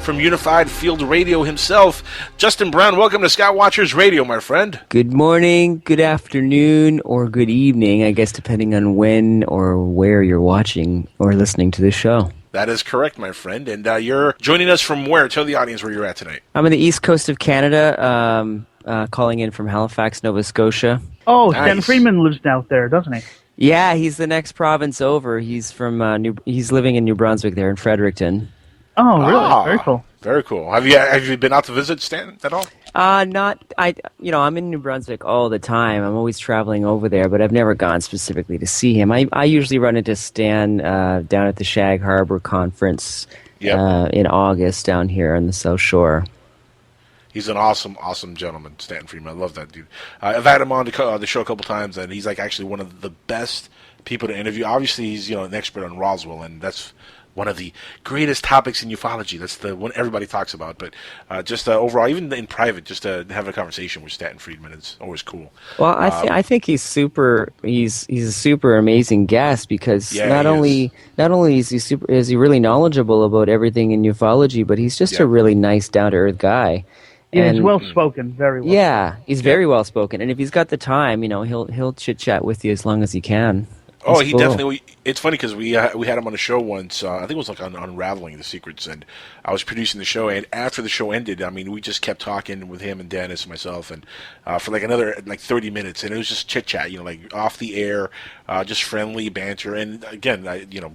from Unified Field Radio himself, Justin Brown. Welcome to Skywatchers Radio, my friend. Good morning, good afternoon, or good evening, I guess, depending on when or where you're watching or listening to this show. That is correct, my friend. And you're joining us from where? Tell the audience where you're at tonight. I'm on the east coast of Canada, calling in from Halifax, Nova Scotia. Oh, nice. Stan Freeman lives out there, doesn't he? Yeah, he's the next province over. He's from he's living in New Brunswick there in Fredericton. Oh, really? Very cool. Very cool. Have you been out to visit Stan at all? I'm in New Brunswick all the time. I'm always traveling over there, but I've never gone specifically to see him. I usually run into Stan down at the Shag Harbor Conference in August down here on the South Shore. He's an awesome, awesome gentleman, Stanton Freeman. I love that dude. I've had him on the show a couple times, and he's like actually one of the best people to interview. Obviously, he's an expert on Roswell, and that's one of the greatest topics in ufology. That's the one everybody talks about. But just overall, even in private, just having a conversation with Stanton Friedman is always cool. Well, I think he's super. He's a super amazing guest because not only is he really knowledgeable about everything in ufology, but he's just a really nice, down to earth guy. Yeah, he's well spoken, very well. Yeah, he's very well spoken, and if he's got the time, he'll chit chat with you as long as he can. That's cool. Definitely. It's funny because we had him on a show once. I think it was like on Unraveling the Secrets, and I was producing the show. And after the show ended, I mean, we just kept talking with him and Dennis and myself, and for like another 30 minutes, and it was just chit chat, like off the air, just friendly banter. And again,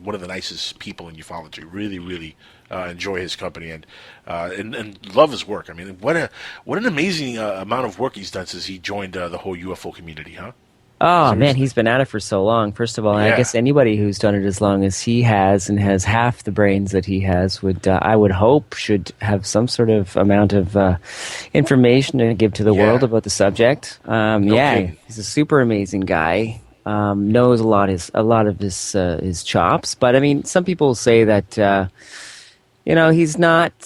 one of the nicest people in ufology. Really, really enjoy his company and love his work. I mean, what an amazing amount of work he's done since he joined the whole UFO community, huh? Oh, man, he's been at it for so long. First of all, I guess anybody who's done it as long as he has and has half the brains that he has I would hope, should have some sort of amount of information to give to the world about the subject. He's a super amazing guy. Knows a lot of his chops. But, I mean, some people say that he's not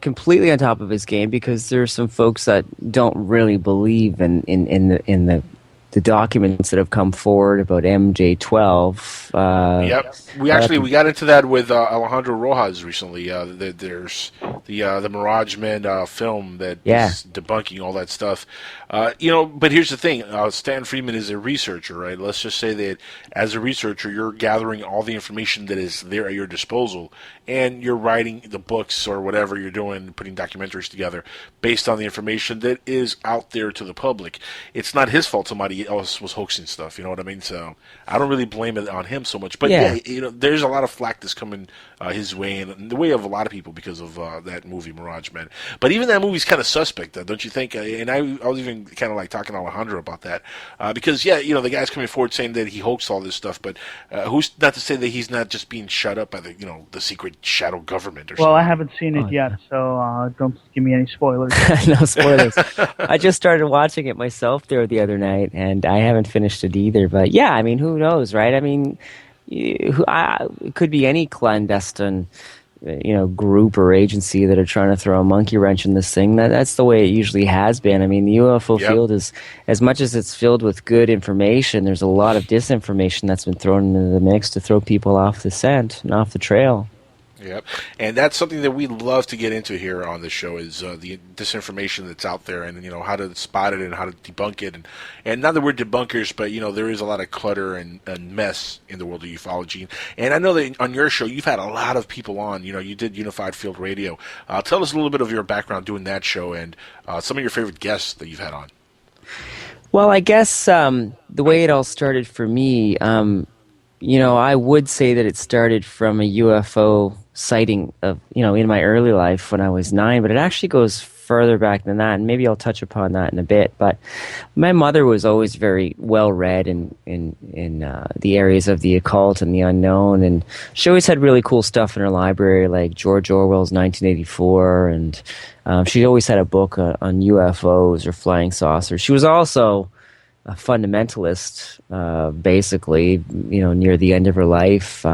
completely on top of his game because there's some folks that don't really believe in the documents that have come forward about MJ12. We got into that with Alejandro Rojas recently. There's the Mirage Men film that is debunking all that stuff. But here's the thing: Stan Freeman is a researcher, right? Let's just say that as a researcher, you're gathering all the information that is there at your disposal, and you're writing the books or whatever you're doing, putting documentaries together based on the information that is out there to the public. It's not his fault somebody else was hoaxing stuff. You know what I mean? So I don't really blame it on him so much. But there's a lot of flack that's coming his way and the way of a lot of people because of that movie Mirage Men. But even that movie's kind of suspect, don't you think? And I was even kind of like talking to Alejandro about that because the guy's coming forward saying that he hoaxed all this stuff, but who's not to say that he's not just being shut up by the secret shadow government or something? Well, I haven't seen it yet, so don't give me any spoilers. No spoilers. I just started watching it myself there the other night, and I haven't finished it either. But yeah, I mean, who knows, right? I mean, it could be any clandestine, group or agency that are trying to throw a monkey wrench in this thing. That's the way it usually has been. I mean, the UFO field is, as much as it's filled with good information, there's a lot of disinformation that's been thrown into the mix to throw people off the scent and off the trail. Yep, and that's something that we love to get into here on the show is the disinformation that's out there, and how to spot it and how to debunk it, and not that we're debunkers, but there is a lot of clutter and mess in the world of ufology. And I know that on your show you've had a lot of people on. You did Unified Field Radio. Tell us a little bit of your background doing that show and some of your favorite guests that you've had on. Well, I guess the way it all started for me, I would say that it started from a UFO sighting of, in my early life when I was 9, but it actually goes further back than that, and maybe I'll touch upon that in a bit. But my mother was always very well read in the areas of the occult and the unknown, and she always had really cool stuff in her library, like George Orwell's 1984, and she always had a book on UFOs or flying saucers. She was also a fundamentalist, basically, near the end of her life.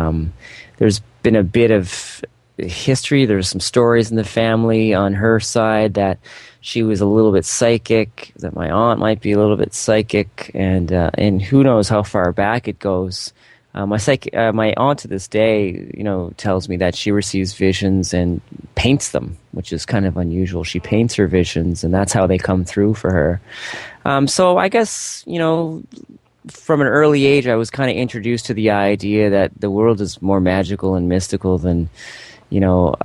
There's been a bit of history. There's some stories in the family on her side that she was a little bit psychic, that my aunt might be a little bit psychic, and who knows how far back it goes. My aunt to this day, tells me that she receives visions and paints them, which is kind of unusual. She paints her visions, and that's how they come through for her. So I guess, from an early age, I was kind of introduced to the idea that the world is more magical and mystical than,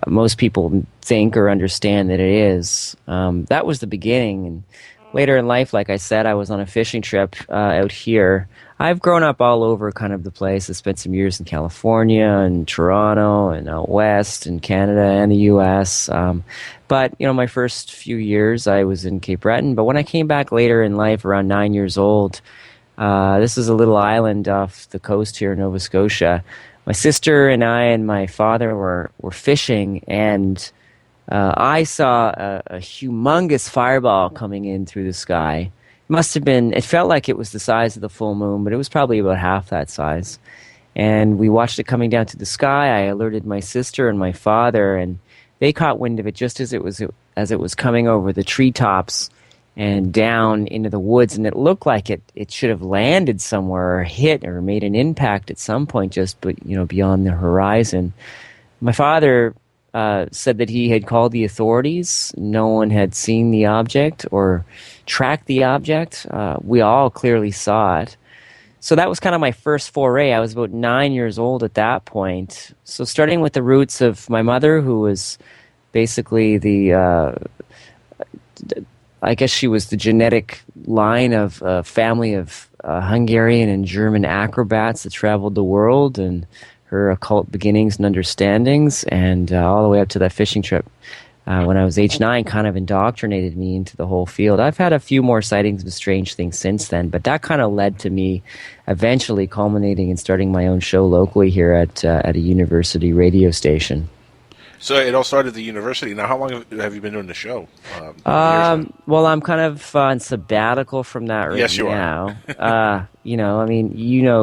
most people think or understand that it is. That was the beginning. And later in life, like I said, I was on a fishing trip out here. I've grown up all over kind of the place. I spent some years in California and Toronto and out west in Canada and the U.S. But, my first few years I was in Cape Breton. But when I came back later in life, around 9 years old, this is a little island off the coast here in Nova Scotia. My sister and I and my father were fishing, and I saw a humongous fireball coming in through the sky. It felt like it was the size of the full moon, but it was probably about half that size. And we watched it coming down to the sky. I alerted my sister and my father, and they caught wind of it just as it was coming over the treetops and down into the woods, and it looked like it should have landed somewhere or hit or made an impact at some point beyond the horizon. My father said that he had called the authorities. No one had seen the object or tracked the object. We all clearly saw it. So that was kind of my first foray. I was about 9 years old at that point. So starting with the roots of my mother, who was basically I guess she was the genetic line of a family of Hungarian and German acrobats that traveled the world, and her occult beginnings and understandings, and all the way up to that fishing trip when I was age 9 kind of indoctrinated me into the whole field. I've had a few more sightings of strange things since then, but that kind of led to me eventually culminating in starting my own show locally here at a university radio station. So it all started at the university. Now, how long have you been doing the show? Well, I'm kind of on sabbatical from that right now. Yes, you are.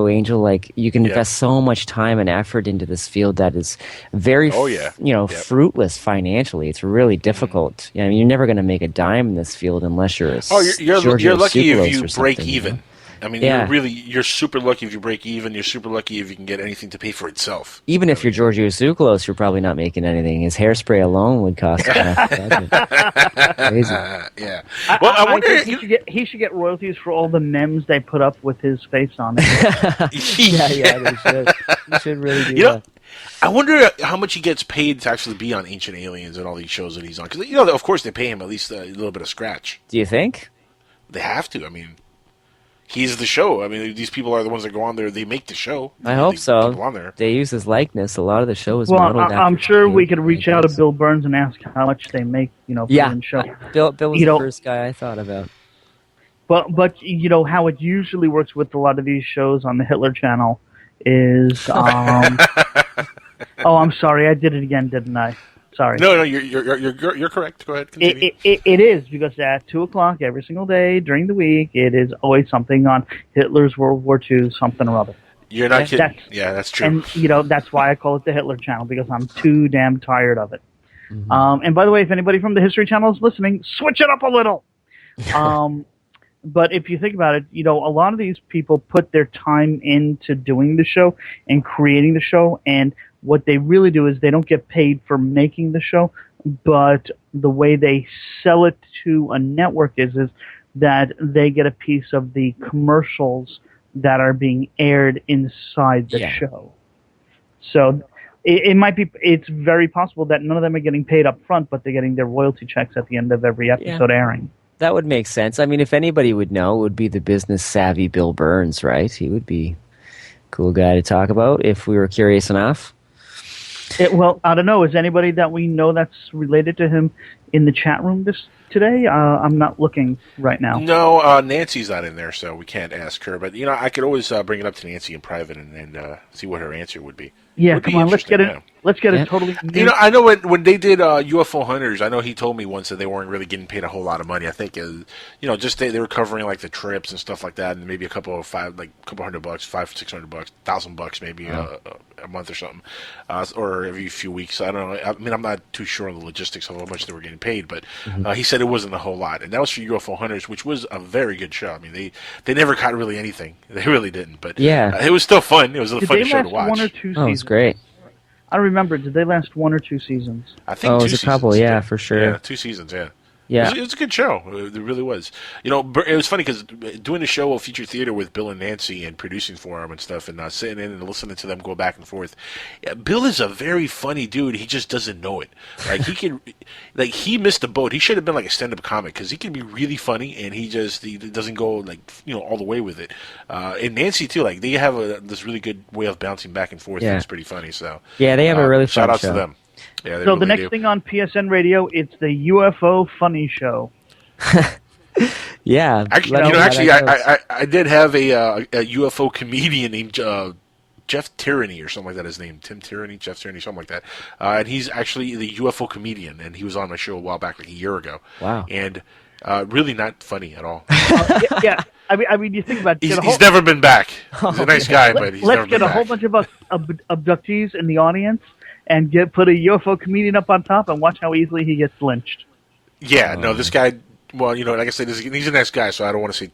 Angel, like you can invest so much time and effort into this field that is very, fruitless financially. It's really difficult. You're never going to make a dime in this field unless you're you're lucky if you break even. You know? I mean, you're super lucky if you break even. You're super lucky if you can get anything to pay for itself. Even if you're Giorgio Tsoukalos, you're probably not making anything. His hairspray alone would cost enough. Crazy. Yeah. Well, I wonder he should get royalties for all the memes they put up with his face on it. They should. You should really do that. I wonder how much he gets paid to actually be on Ancient Aliens and all these shows that he's on. Because, of course, they pay him at least a little bit of scratch. Do you think? They have to. I mean, he's the show. I mean, these people are the ones that go on there. They make the show. I hope so. On there. They use his likeness. A lot of the show is modeled after. I'm sure we could reach out to Bill Burns and ask how much they make, for the show. Bill was the first guy I thought about. But how it usually works with a lot of these shows on the Hitler Channel is oh, I'm sorry, I did it again, didn't I? Sorry. No, you're correct. Go ahead, continue. It is, because at 2:00 every single day during the week, it is always something on Hitler's World War II, something or other. You're not kidding. That's true. And that's why I call it the Hitler Channel, because I'm too damn tired of it. Mm-hmm. And by the way, if anybody from the History Channel is listening, switch it up a little. But if you think about it, a lot of these people put their time into doing the show and creating the show, and what they really do is they don't get paid for making the show, but the way they sell it to a network is that they get a piece of the commercials that are being aired inside the show. So it's very possible that none of them are getting paid up front, but they're getting their royalty checks at the end of every episode airing. That would make sense. I mean, if anybody would know, it would be the business savvy Bill Burns, right? He would be a cool guy to talk about if we were curious enough. Well, I don't know. Is anybody that we know that's related to him in the chat room today? I'm not looking right now. No, Nancy's not in there, so we can't ask her. But, I could always bring it up to Nancy in private and see what her answer would be. Yeah, come on, let's get it. Let's get it totally. I know when they did UFO Hunters, I know he told me once that they weren't really getting paid a whole lot of money. I think, just they were covering like the trips and stuff like that, and maybe a couple $500, $600, $1,000 maybe a month or something, or every few weeks. I don't know. I mean, I'm not too sure on the logistics of how much they were getting paid, but he said it wasn't a whole lot, and that was for UFO Hunters, which was a very good show. I mean, they never caught really anything. They really didn't, but it was still fun. It was a funny show to watch. One or two seasons? Oh, it was great. I remember. Did they last 1 or 2 seasons? I think it two was a seasons. couple, yeah, for sure. Yeah, 2 seasons, yeah. Yeah. It was a good show. It really was. You know, it was funny because doing a show of Feature Theater with Bill and Nancy and producing for them and stuff and sitting in and listening to them go back and forth. Yeah, Bill is a very funny dude. He just doesn't know it. Like, he missed the boat. He should have been like a stand-up comic because he can be really funny and he doesn't go like, all the way with it. And Nancy too, like they have this really good way of bouncing back and forth. Yeah. It's pretty funny. So yeah, they have a really fun shout out show. to them. Yeah, so really the next thing on PSN Radio, it's the UFO Funny Show. Yeah. Actually, I did have a UFO comedian named Jeff Tyranny or something like that. His name, Tim Tyranny, Jeff Tyranny, something like that. And he's actually the UFO comedian, and he was on my show a while back, like a year ago. Wow. And really not funny at all. Yeah. I mean, you think about it. He's never been back. He's a nice guy, but he's never been back. Let's get a whole bunch of abductees in the audience and put a UFO comedian up on top and watch how easily he gets lynched. Yeah, no, this guy, well, like I said, he's a nice guy, so I don't want to say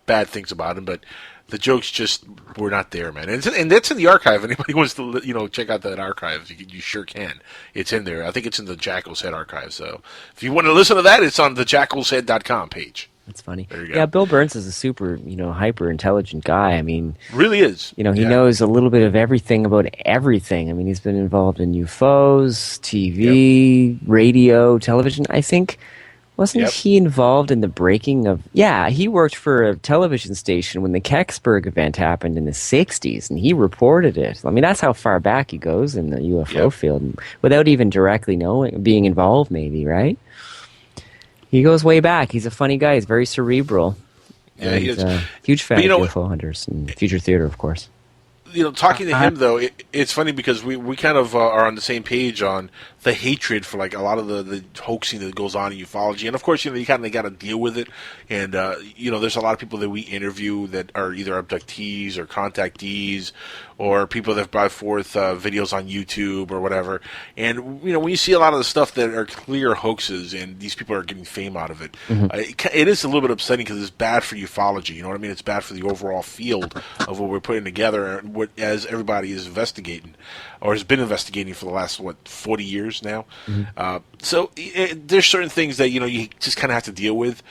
bad things about him, but the jokes just were not there, man. And that's in the archive. Anybody wants to, check out that archive, you sure can. It's in there. I think it's in the Jackal's Head archive, so if you want to listen to that, it's on the jackalshead.com page. That's funny. There you go. Yeah, Bill Burns is a super, hyper intelligent guy. I mean, really is. He knows a little bit of everything about everything. I mean, he's been involved in UFOs, TV, radio, television. I think wasn't he involved in the breaking of? Yeah, he worked for a television station when the Kecksburg event happened in the '60s, and he reported it. I mean, that's how far back he goes in the UFO field, without even directly being involved. Maybe, right? He goes way back. He's a funny guy. He's very cerebral. Yeah, he is. Huge fan of UFO Hunters and Future Theater, of course. Talking to him, though, it's funny because we kind of are on the same page on the hatred for, like, a lot of the hoaxing that goes on in ufology. And, of course, you kind of got to deal with it. And, there's a lot of people that we interview that are either abductees or contactees or people that have brought forth videos on YouTube or whatever. And, when you see a lot of the stuff that are clear hoaxes and these people are getting fame out of it, it is a little bit upsetting because it's bad for ufology. You know what I mean? It's bad for the overall field of what we're putting together as everybody is investigating or has been investigating for the last, 40 years now. So there's certain things that, you just kind of have to deal with.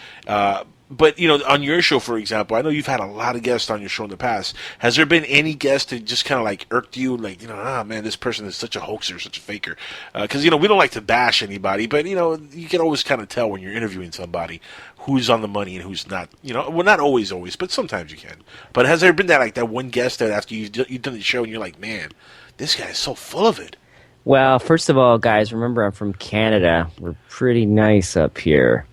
But, on your show, for example, I know you've had a lot of guests on your show in the past. Has there been any guest that just kind of, like, irked you? Like, man, this person is such a hoaxer, such a faker. Because, we don't like to bash anybody. But, you can always kind of tell when you're interviewing somebody who's on the money and who's not. Well, not always, but sometimes you can. But has there been that one guest that after you've done the show and you're like, man, this guy is so full of it? Well, first of all, guys, remember I'm from Canada. We're pretty nice up here.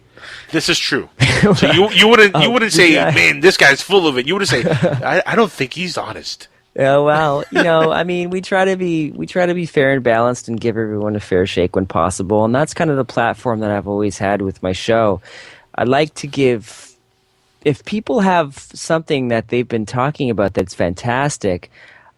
This is true. So you wouldn't say, man, this guy's full of it. You would say, I don't think he's honest. Yeah, well, I mean, we try to be fair and balanced and give everyone a fair shake when possible, and that's kind of the platform that I've always had with my show. I'd like to give, if people have something that they've been talking about that's fantastic,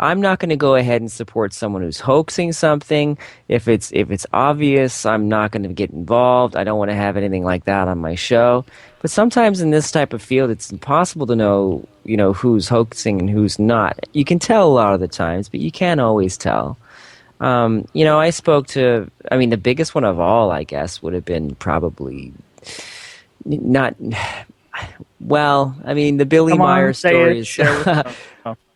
I'm not going to go ahead and support someone who's hoaxing something. If it's obvious, I'm not going to get involved. I don't want to have anything like that on my show. But sometimes in this type of field, it's impossible to know, who's hoaxing and who's not. You can tell a lot of the times, but you can't always tell. I spoke to, the biggest one of all, I guess, would have been probably not. Well, the Billy Meyer story is.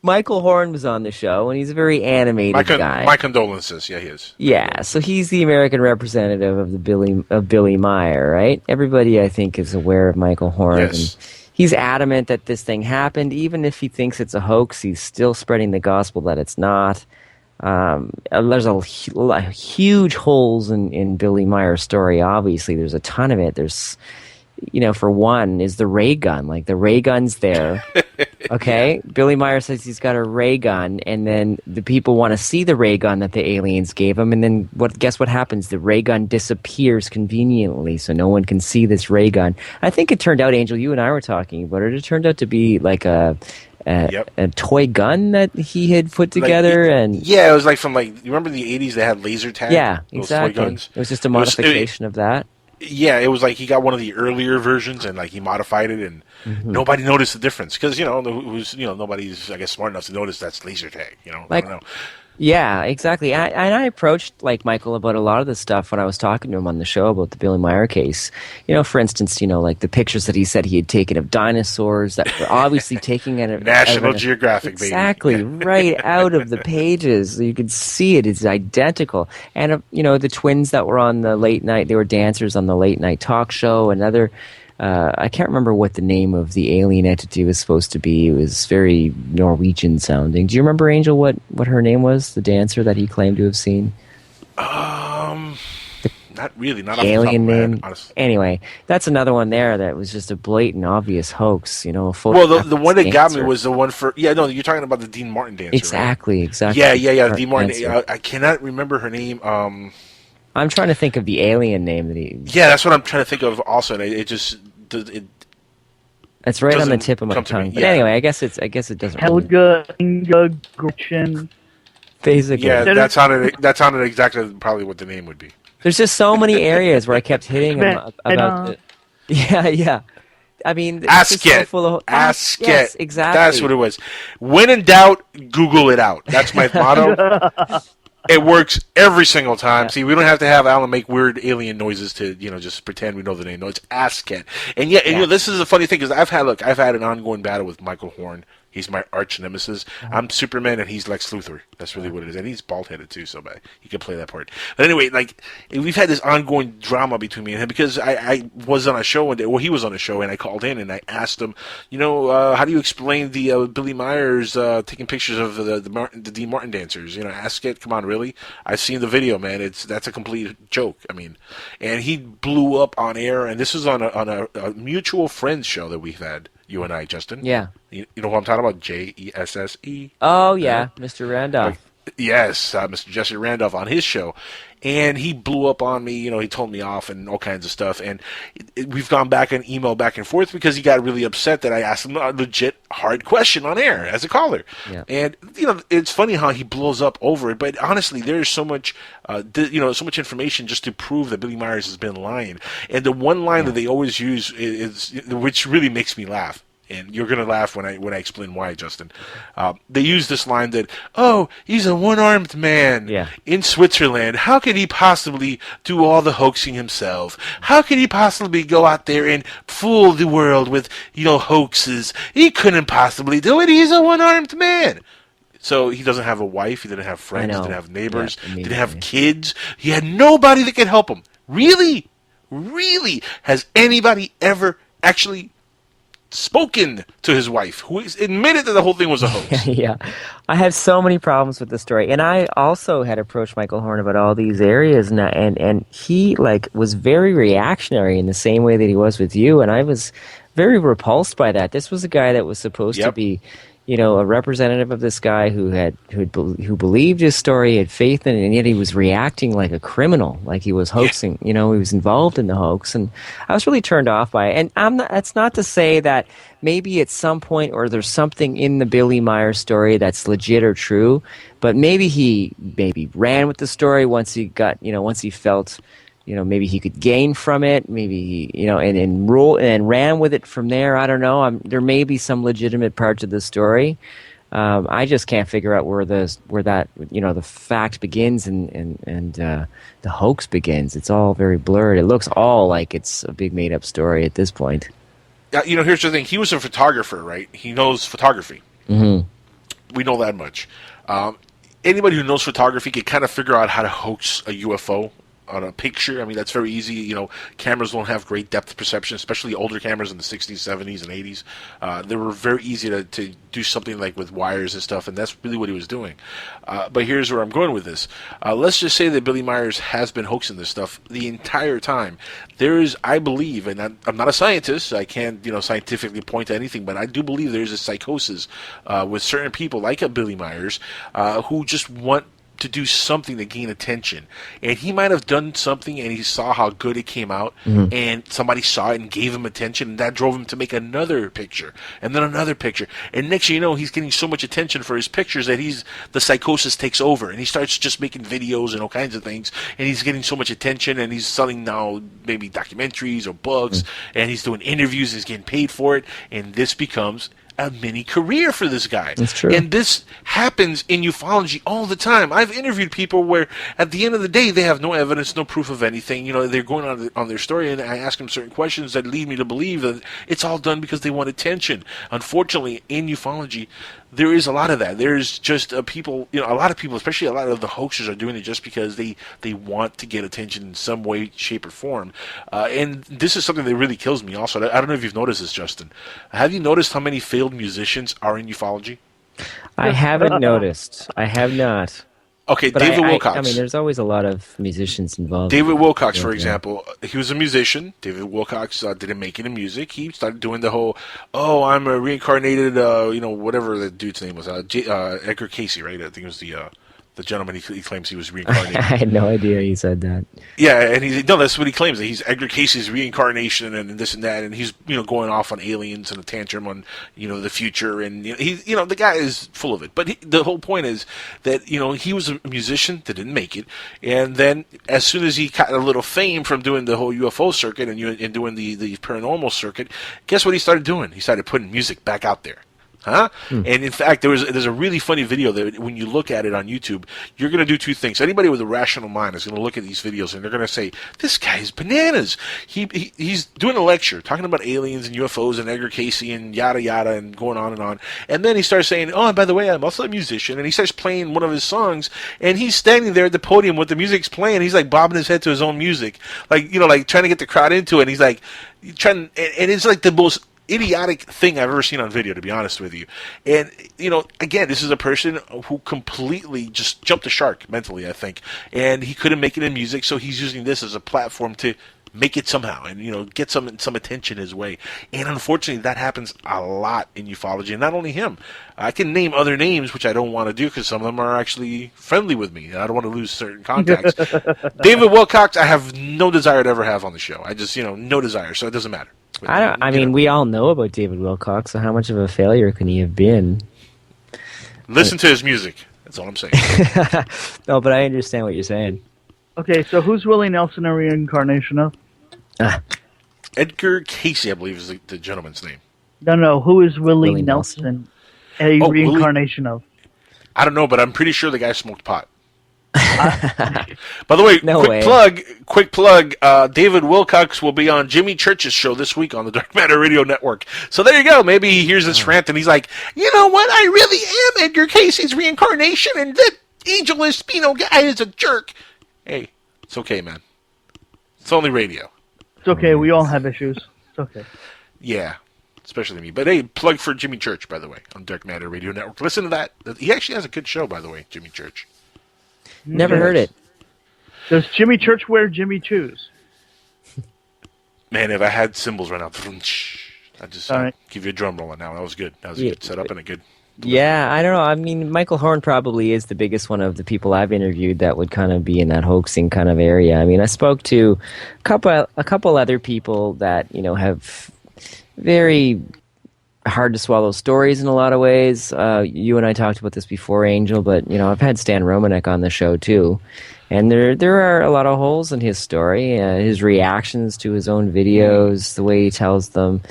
Michael Horn was on the show, and he's a very animated guy. My condolences. Yeah, he is. Yeah, so he's the American representative of Billy Meyer, right? Everybody, I think, is aware of Michael Horn. Yes. And he's adamant that this thing happened. Even if he thinks it's a hoax, he's still spreading the gospel that it's not. There's a huge holes in Billy Meyer's story, obviously. There's a ton of it. There's... for one, is the ray gun. Like, the ray gun's there. Okay? Yeah. Billy Meyer says he's got a ray gun, and then the people want to see the ray gun that the aliens gave him, and then guess what happens? The ray gun disappears conveniently, so no one can see this ray gun. I think it turned out, Angel, you and I were talking about it, it turned out to be like a toy gun that he had put together. It was like from, you remember the 80s they had laser tag? Yeah, exactly. Toy guns? It was just a modification of that. Yeah, it was like he got one of the earlier versions and like he modified it, and nobody noticed the difference because nobody's I guess smart enough to notice that's laser tag. I Like, don't know. yeah, exactly. And I approached like Michael about a lot of the stuff when I was talking to him on the show about the Billy Meyer case. For instance, like the pictures that he said he had taken of dinosaurs that were obviously taking it National Geographic, exactly baby. right out of the pages. You could see it; it's identical. And the twins that were on the late night, they were dancers on the late night talk show. Another. I can't remember what the name of the alien entity was supposed to be. It was very Norwegian sounding. Do you remember, Angel, what her name was? The dancer that he claimed to have seen? Not really. Not off the top of Alien my head, name? honestly. Anyway, that's another one there that was just a blatant, obvious hoax. A Well, photograph the of one this that got me dancer. was the one for no. You're talking about the Dean Martin dancer, right? Exactly. Yeah. Her Dean Martin. dancer. I cannot remember her name. I'm trying to think of the alien name that he. Yeah, that's what I'm trying to think of. Also, and it just it It's right on the doesn't tip of my come to me. tongue. But Yeah. anyway, I guess it doesn't. Really, Helga, Inga, Gretchen. basically. Yeah, that sounded exactly probably what the name would be. There's just so many areas where I kept hitting him about. Sven. Yeah. I mean, it's Ask just so it. full of Ask yes, it. exactly. That's what it was. When in doubt, Google it out. That's my motto. It works every single time. Yeah. See, we don't have to have Alan make weird alien noises to, just pretend we know the name. No, it's Ask It. And yeah, this is a funny thing because I've had an ongoing battle with Michael Horn. He's my arch nemesis. I'm Superman and he's Lex Luthor. That's really what it is. And he's bald-headed too, so he can play that part. But anyway, we've had this ongoing drama between me and him because I was on a show he was on a show and I called in and I asked him, how do you explain the Billy Myers taking pictures of the Dean Martin dancers? Ask it. Come on, really? I've seen the video, man. That's a complete joke. I mean, and he blew up on air, and this was on a mutual friends show that we've had. You and I, Justin. Yeah. You know who I'm talking about? Jesse. Oh yeah, Mr. Randolph. Yes, Mr. Jesse Randolph on his show. And he blew up on me, he told me off and all kinds of stuff. And we've gone back and emailed back and forth because he got really upset that I asked him a legit hard question on air as a caller. Yeah. And, it's funny how he blows up over it. But honestly, there's so much, so much information just to prove that Billy Myers has been lying. And the one line that they always use is which really makes me laugh. And you're gonna laugh when I explain why, Justin. They use this line that, he's a one-armed man in Switzerland. How could he possibly do all the hoaxing himself? How could he possibly go out there and fool the world with, hoaxes? He couldn't possibly do it. He's a one-armed man. So he doesn't have a wife. He didn't have friends. He didn't have neighbors. Yeah, didn't have kids. He had nobody that could help him. Really? Really? Has anybody ever actually spoken to his wife, who admitted that the whole thing was a hoax? Yeah. I have so many problems with the story. And I also had approached Michael Horn about all these areas, and he was very reactionary in the same way that he was with you, and I was very repulsed by that. This was a guy that was supposed to be a representative of this guy who believed his story, had faith in it, and yet he was reacting like a criminal, like he was hoaxing. He was involved in the hoax, and I was really turned off by it. And that's not to say that maybe at some point or there's something in the Billy Myers story that's legit or true, but maybe he ran with the story once he got, once he felt. Maybe he could gain from it. Maybe he, and ran with it from there. I don't know. There may be some legitimate parts of the story. I just can't figure out where that the fact begins and the hoax begins. It's all very blurred. It looks all like it's a big made up story at this point. Here's the thing. He was a photographer, right? He knows photography. Mm-hmm. We know that much. Anybody who knows photography can kind of figure out how to hoax a UFO on a picture. I mean, that's very easy. Cameras don't have great depth perception, especially older cameras in the 60s, 70s, and 80s. They were very easy to do something like with wires and stuff, and that's really what he was doing. But here's where I'm going with this. Let's just say that Billy Myers has been hoaxing this stuff the entire time. There is, I believe, and I'm not a scientist, I can't scientifically point to anything, but I do believe there's a psychosis with certain people like a Billy Myers who just want to do something to gain attention. And he might have done something and he saw how good it came out, and somebody saw it and gave him attention, and that drove him to make another picture, and then another picture. And next thing you know, he's getting so much attention for his pictures that the psychosis takes over, and he starts just making videos and all kinds of things, and he's getting so much attention, and he's selling now maybe documentaries or books, and he's doing interviews, he's getting paid for it, and this becomes a mini career for this guy. That's true. And this happens in ufology all the time. I've interviewed people where at the end of the day they have no evidence, no proof of anything. They're going on their story, and I ask them certain questions that lead me to believe that it's all done because they want attention. Unfortunately, in ufology, there is a lot of that. There's just people, a lot of people, especially a lot of the hoaxers, are doing it just because they want to get attention in some way, shape, or form. And this is something that really kills me also. I don't know if you've noticed this, Justin. Have you noticed how many failed musicians are in ufology? I haven't noticed. I have not. Okay, But David Wilcox. I mean, there's always a lot of musicians involved. David Wilcox, for example, he was a musician. David Wilcox didn't make any music. He started doing the whole, I'm a reincarnated, whatever the dude's name was, Edgar Casey, right? I think it was the gentleman he claims he was reincarnated. I had no idea you said that. Yeah, and that's what he claims. That he's Edgar Casey's reincarnation and this and that, and he's going off on aliens and a tantrum on the future, and the guy is full of it. But the whole point is that he was a musician that didn't make it, and then as soon as he got a little fame from doing the whole UFO circuit and doing the paranormal circuit, guess what he started doing? He started putting music back out there. Huh? And in fact, there's a really funny video that when you look at it on YouTube, you're going to do two things. Anybody with a rational mind is going to look at these videos and they're going to say, this guy is bananas. He's doing a lecture talking about aliens and UFOs and Edgar Casey and yada yada and going on. And then he starts saying, and by the way, I'm also a musician. And he starts playing one of his songs, and he's standing there at the podium with the music's playing. He's like bobbing his head to his own music, like trying to get the crowd into it. And he's like and it's like the most idiotic thing I've ever seen on video, to be honest with you. And again, this is a person who completely just jumped the shark mentally, I think, and he couldn't make it in music, so he's using this as a platform to make it somehow and get some attention his way. And unfortunately, that happens a lot in ufology, and not only him. I can name other names, which I don't want to do because some of them are actually friendly with me. I don't want to lose certain contacts. David Wilcox, I have no desire to ever have on the show. I just no desire, so it doesn't matter. I mean, we all know about David Wilcox, so how much of a failure can he have been? Listen to his music. That's all I'm saying. No, but I understand what you're saying. Okay, so who's Willie Nelson a reincarnation of? Edgar Casey, I believe, is the gentleman's name. No, who is Willie Nelson? Nelson a reincarnation of? I don't know, but I'm pretty sure the guy smoked pot. By the way, quick plug, David Wilcox will be on Jimmy Church's show this week on the Dark Matter Radio Network. So there you go. Maybe he hears this rant and he's like, you know what? I really am Edgar Casey's reincarnation, and that Angel Espino guy is a jerk. Hey, it's okay, man. It's only radio. It's okay. We all have issues. It's okay. Yeah, especially me. But hey, plug for Jimmy Church, by the way, on Dark Matter Radio Network. Listen to that. He actually has a good show, by the way, Jimmy Church. Never heard it. Does Jimmy Church wear Jimmy Choos? Man, if I had cymbals right now, I'd just give you a drum roll on that one. That was good. That was a good setup and a good... Yeah, I don't know. I mean, Michael Horn probably is the biggest one of the people I've interviewed that would kind of be in that hoaxing kind of area. I mean, I spoke to a couple other people that, have very hard to swallow stories in a lot of ways. You and I talked about this before, Angel, but I've had Stan Romanek on the show too, and there are a lot of holes in his story, his reactions to his own videos, the way he tells them.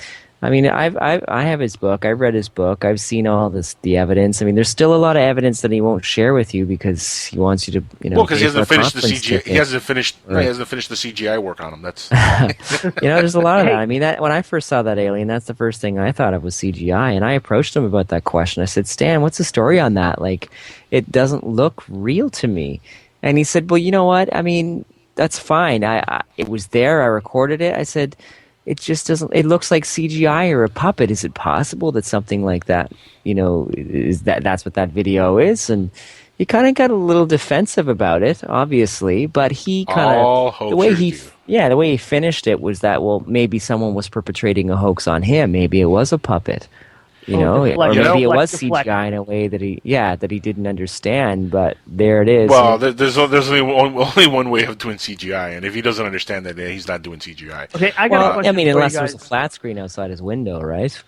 I mean, I have his book. I've read his book. I've seen all the evidence. I mean, there's still a lot of evidence that he won't share with you because he wants you to, Well, because he hasn't finished the CGI. He hasn't finished the CGI work on him. That's. There's a lot of that. I mean, when I first saw that alien, that's the first thing I thought of was CGI, and I approached him about that question. I said, Stan, what's the story on that? Like, it doesn't look real to me. And he said, well, you know what? I mean, that's fine. It was there. I recorded it. I said, it just doesn't. It looks like CGI or a puppet. Is it possible that something like that, that's what that video is? And he kind of got a little defensive about it, obviously. But he kind of the way he finished it was that, well, maybe someone was perpetrating a hoax on him. Maybe it was a puppet. You know, or deflection, maybe it was deflection. CGI in a way that he didn't understand, but there it is. Well, there's only one way of doing CGI, and if he doesn't understand that, he's not doing CGI. Okay, I got a question for unless you guys. there's a flat screen outside his window, right?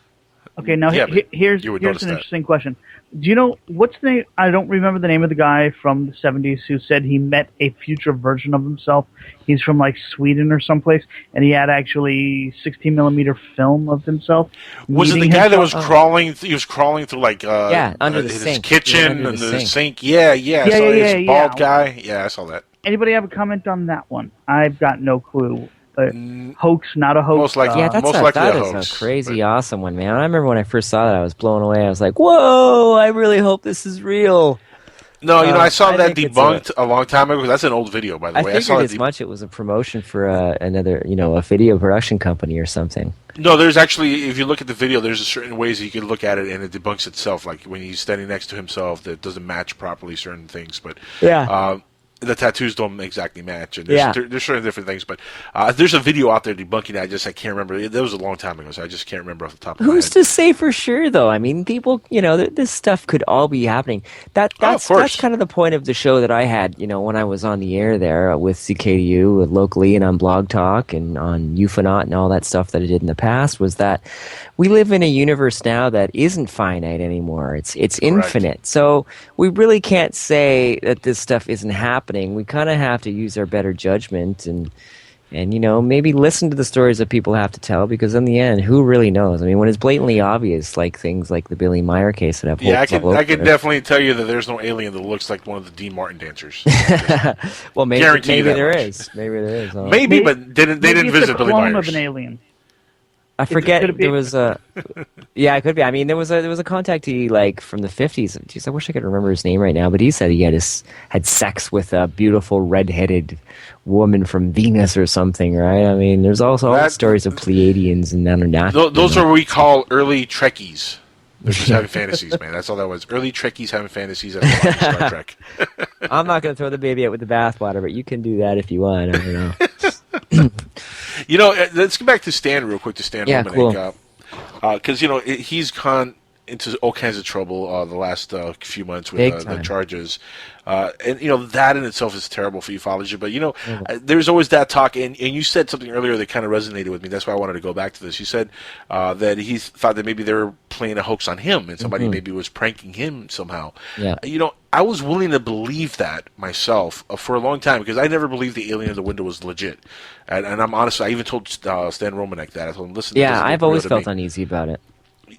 Okay, now here's an interesting question. Do you know what's the name? I don't remember the name of the guy from the 70s who said he met a future version of himself. He's from like Sweden or someplace, and he had actually 16mm film of himself. Was it the guy that was crawling? He was crawling through like under the his sink. kitchen and the sink. Yeah. It's bald guy. Yeah, I saw that. Anybody have a comment on that one? I've got no clue. Hoax, not a hoax. Most likely, that is hoax, a crazy awesome one, man. I remember when I first saw that, I was blown away. I was like, "Whoa! I really hope this is real." No, I saw that debunked a long time ago. That's an old video, by the way. I figured as much. It was a promotion for another, a video production company or something. No, there's actually, if you look at the video, there's certain ways you can look at it, and it debunks itself. Like when he's standing next to himself, that doesn't match properly certain things. But yeah. The tattoos don't exactly match, and there's certain different things. But there's a video out there debunking that. I can't remember. That was a long time ago, so I just can't remember off the top of my head. Who's to say for sure, though? I mean, people, this stuff could all be happening. That's kind of the point of the show that I had, when I was on the air there with CKDU locally and on Blog Talk and on UFOnaut and all that stuff that I did in the past, was that we live in a universe now that isn't finite anymore. It's infinite. So we really can't say that this stuff isn't happening. We kind of have to use our better judgment and maybe listen to the stories that people have to tell, because in the end, who really knows? I mean, when it's blatantly obvious, like things like the Billy Meyer case that I've I can definitely tell you that there's no alien that looks like one of the Dean Martin dancers. Well, maybe there is. Maybe there is. Maybe, but they didn't visit Billy Myers. Of an alien. I forget there was a. Yeah, it could be. I mean, there was a contactee like from the 50s. Jeez, I wish I could remember his name right now. But he said he had sex with a beautiful redheaded woman from Venus or something, right? I mean, there's also all the stories of Pleiadians and Anunnaki. Those are what we call early Trekkies. They're just having fantasies, man. That's all that was. Early Trekkies having fantasies at Star Trek. I'm not going to throw the baby out with the bathwater, but you can do that if you want. I don't know. Let's get back to Stan real quick. To Stan Romanek, cool. Because he's gone into all kinds of trouble the last few months with the charges, and that in itself is terrible for ufology. But there's always that talk, and you said something earlier that kind of resonated with me. That's why I wanted to go back to this. You said that he thought that maybe they were playing a hoax on him, and somebody maybe was pranking him somehow. Yeah. I was willing to believe that myself for a long time, because I never believed the alien in the window was legit. And I'm honest, I even told Stan Romanek that. I told him, listen. Yeah, I've always felt uneasy about it.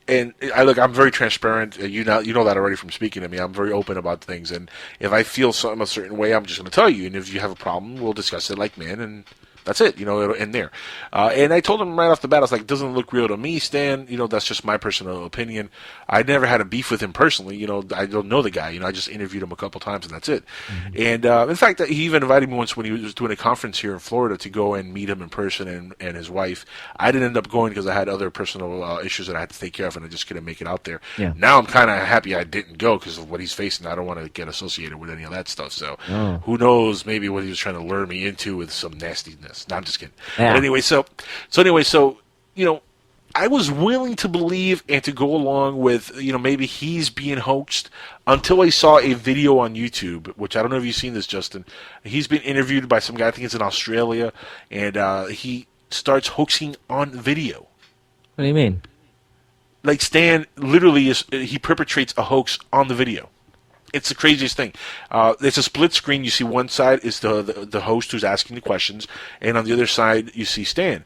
And I'm very transparent. You know that already from speaking to me. I'm very open about things, and if I feel something a certain way, I'm just going to tell you. And if you have a problem, we'll discuss it like men, and that's it. It'll end there. And I told him right off the bat, I was like, it doesn't look real to me, Stan. That's just my personal opinion. I never had a beef with him personally. I don't know the guy. I just interviewed him a couple times, and that's it. Mm-hmm. And in fact, he even invited me once when he was doing a conference here in Florida to go and meet him in person and his wife. I didn't end up going because I had other personal issues that I had to take care of, and I just couldn't make it out there. Yeah. Now I'm kind of happy I didn't go because of what he's facing. I don't want to get associated with any of that stuff. So who knows? Maybe what he was trying to lure me into with some nastiness. No, I'm just kidding. Yeah. But anyway, so I was willing to believe and to go along with, maybe he's being hoaxed until I saw a video on YouTube, which I don't know if you've seen this, Justin. He's been interviewed by some guy, I think it's in Australia, and he starts hoaxing on video. What do you mean? Like Stan literally he perpetrates a hoax on the video. It's the craziest thing. It's a split screen. You see one side is the host who's asking the questions, and on the other side you see Stan.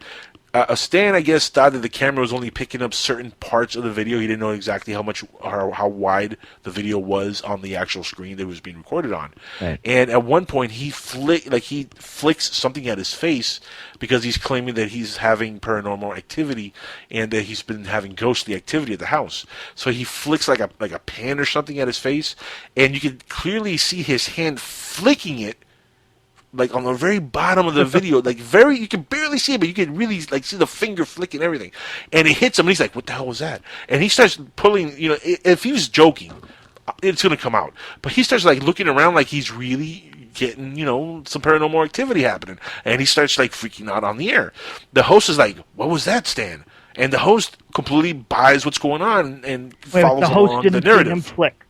Stan, I guess, thought that the camera was only picking up certain parts of the video. He didn't know exactly how much or how wide the video was on the actual screen that it was being recorded on. Right. And at one point, he flicks something at his face because he's claiming that he's having paranormal activity and that he's been having ghostly activity at the house. So he flicks like a pan or something at his face, and you can clearly see his hand flicking it. Like on the very bottom of the video, you can barely see it, but you can really see the finger flicking everything, and it hits him, and he's like, "What the hell was that?" And he starts pulling. If he was joking, it's gonna come out, but he starts looking around like he's really getting some paranormal activity happening, and he starts freaking out on the air. The host is like, "What was that, Stan?" And the host completely buys what's going on and Wait, follows the host along didn't the narrative. see him flick.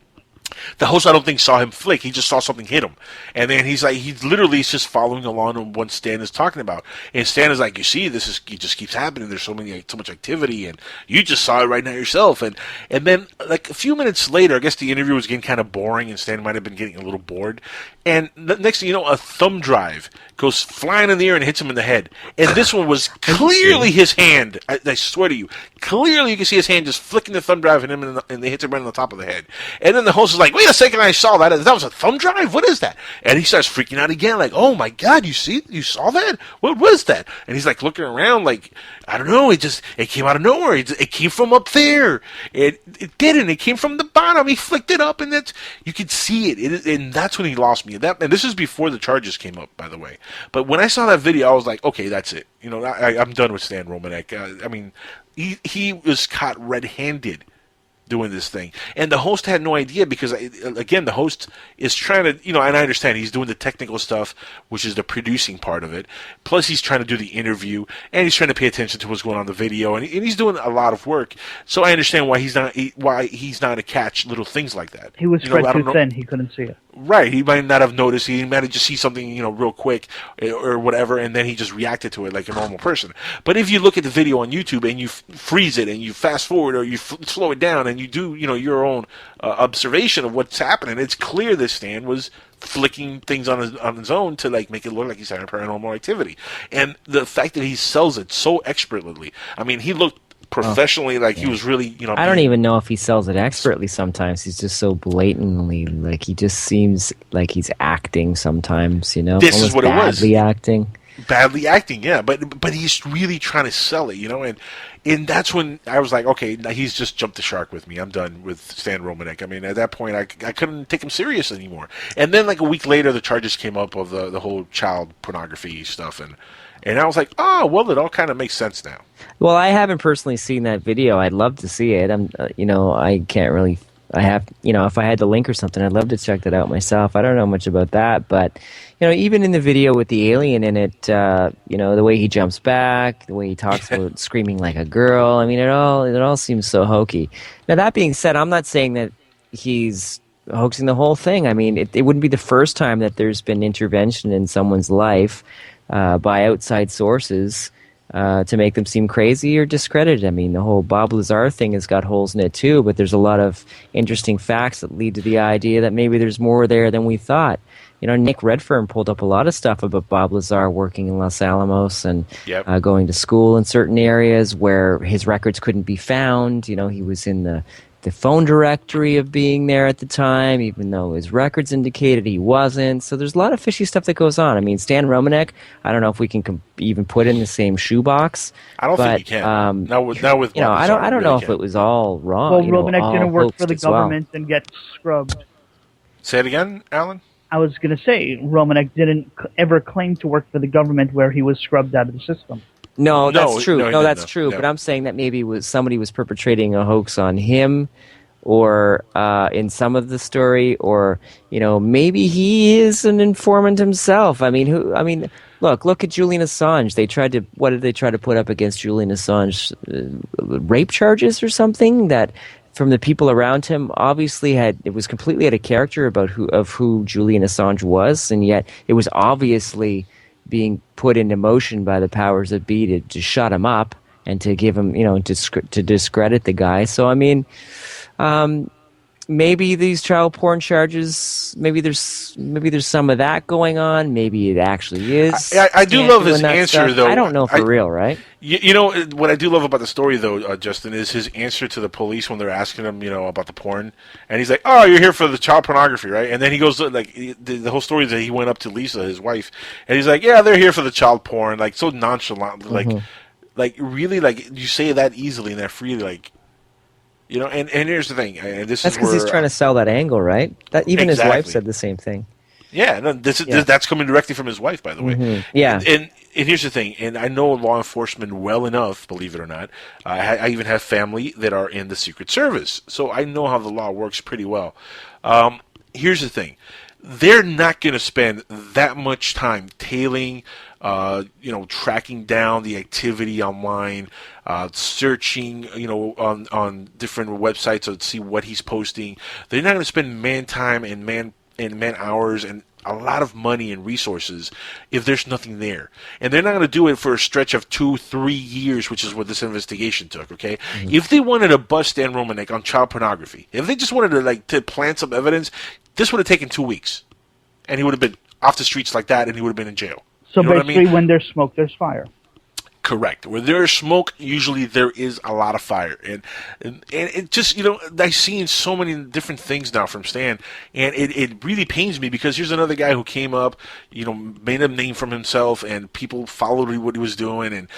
The host, I don't think, saw him flick. He just saw something hit him. And then he literally is just following along on what Stan is talking about. And Stan is like, you see, it just keeps happening. There's so much activity, and you just saw it right now yourself. And then, like, a few minutes later, I guess the interview was getting kind of boring, and Stan might have been getting a little bored. And the next thing you know, a thumb drive goes flying in the air and hits him in the head. And this one was clearly his hand. I swear to you. Clearly, you can see his hand just flicking the thumb drive at him, and they hit him right on the top of the head. And then the host is like, wait a second, I saw that. That was a thumb drive? What is that? And he starts freaking out again, like, oh my God, you saw that? What was that? And he's like looking around like, I don't know, it came out of nowhere. It came from up there. It didn't. It came from the bottom. He flicked it up, and you could see it. And that's when he lost me. And this is before the charges came up, by the way. But when I saw that video, I was like, okay, that's it. You know, I'm done with Stan Romanek. I mean, he was caught red-handed doing this thing. And the host had no idea because, again, the host is trying to, you know, and I understand he's doing the technical stuff, which is the producing part of it. Plus, he's trying to do the interview, and he's trying to pay attention to what's going on in the video, and he's doing a lot of work. So I understand why he's not to catch little things like that. He was spread too thin. He couldn't see it. Right. He might not have noticed. He might have just see something, you know, real quick or whatever, and then he just reacted to it like a normal person. But if you look at the video on YouTube and you freeze it and you fast forward or you slow it down and you do, you know, your own observation of what's happening, it's clear that Stan was flicking things on his own to like make it look like he's having paranormal activity. And the fact that he sells it so expertly. I mean, he looked professionally, he was really, you know. I don't even know if he sells it expertly sometimes. He's just so blatantly, like, he just seems like he's acting sometimes, you know. This is what it was. Badly acting, yeah. But he's really trying to sell it, you know. And that's when I was like, okay, he's just jumped the shark with me. I'm done with Stan Romanek. I mean, at that point, I couldn't take him serious anymore. And then, like, a week later, the charges came up of the whole child pornography stuff, and I was like, oh, well, it all kind of makes sense now. Well, I haven't personally seen that video. I'd love to see it. You know, I can't really. I have, you know, if I had the link or something, I'd love to check that out myself. I don't know much about that, but you know, even in the video with the alien in it, you know, the way he jumps back, the way he talks about screaming like a girl. I mean, it all seems so hokey. Now, that being said, I'm not saying that he's hoaxing the whole thing. I mean, it wouldn't be the first time that there's been intervention in someone's life by outside sources to make them seem crazy or discredited. I mean, the whole Bob Lazar thing has got holes in it too, but there's a lot of interesting facts that lead to the idea that maybe there's more there than we thought. You know, Nick Redfern pulled up a lot of stuff about Bob Lazar working in Los Alamos and going to school in certain areas where his records couldn't be found. You know, he was in the phone directory of being there at the time, even though his records indicated he wasn't. So there's a lot of fishy stuff that goes on. I mean, Stan Romanek, I don't know if we can even put in the same shoebox. I don't think you can. Now with you know, I don't know if it was all wrong. Well, you know, Romanek didn't work for the government and get scrubbed. Say it again, Alan? I was going to say, Romanek didn't ever claim to work for the government where he was scrubbed out of the system. No, that's true. No, that's true. But I'm saying that maybe somebody was perpetrating a hoax on him, or in some of the story, or you know, maybe he is an informant himself. I mean, look at Julian Assange. What did they try to put up against Julian Assange? Rape charges or something that, from the people around him, obviously it was completely out of character about who Julian Assange was, and yet it was obviously being put into motion by the powers that be to shut him up and to give him, you know, to discredit the guy. So I mean, maybe these child porn charges, maybe there's some of that going on. Maybe it actually is. I do love his answer, stuff. though. I don't know for real, right? You know, what I do love about the story, though, Justin, is his answer to the police when they're asking him, you know, about the porn. And he's like, oh, you're here for the child pornography, right? And then he goes, like, the whole story is that he went up to Lisa, his wife, and he's like, yeah, they're here for the child porn. Like, so nonchalant. Like really, like, you say that easily and that freely, like, you know, and here's the thing. That's because he's trying to sell that angle, right? That even his wife said the same thing. Yeah, no, that's coming directly from his wife, by the way. Mm-hmm. Yeah. And here's the thing, and I know law enforcement well enough, believe it or not. I even have family that are in the Secret Service, so I know how the law works pretty well. Here's the thing. they're not going to spend that much time tailing, tracking down the activity online, searching, on different websites to see what he's posting. They're not going to spend man time and man hours and a lot of money and resources if there's nothing there. And they're not going to do it for a stretch of 2-3 years, which is what this investigation took, okay? Mm-hmm. If they wanted to bust Stan Romanek on child pornography, if they just wanted to plant some evidence, this would have taken 2 weeks. And he would have been off the streets like that, and he would have been in jail. So basically, when there's smoke, there's fire. Correct. Where there is smoke, usually there is a lot of fire, and it just I've seen so many different things now from Stan, and it really pains me because here's another guy who came up, made a name for himself, and people followed what he was doing, and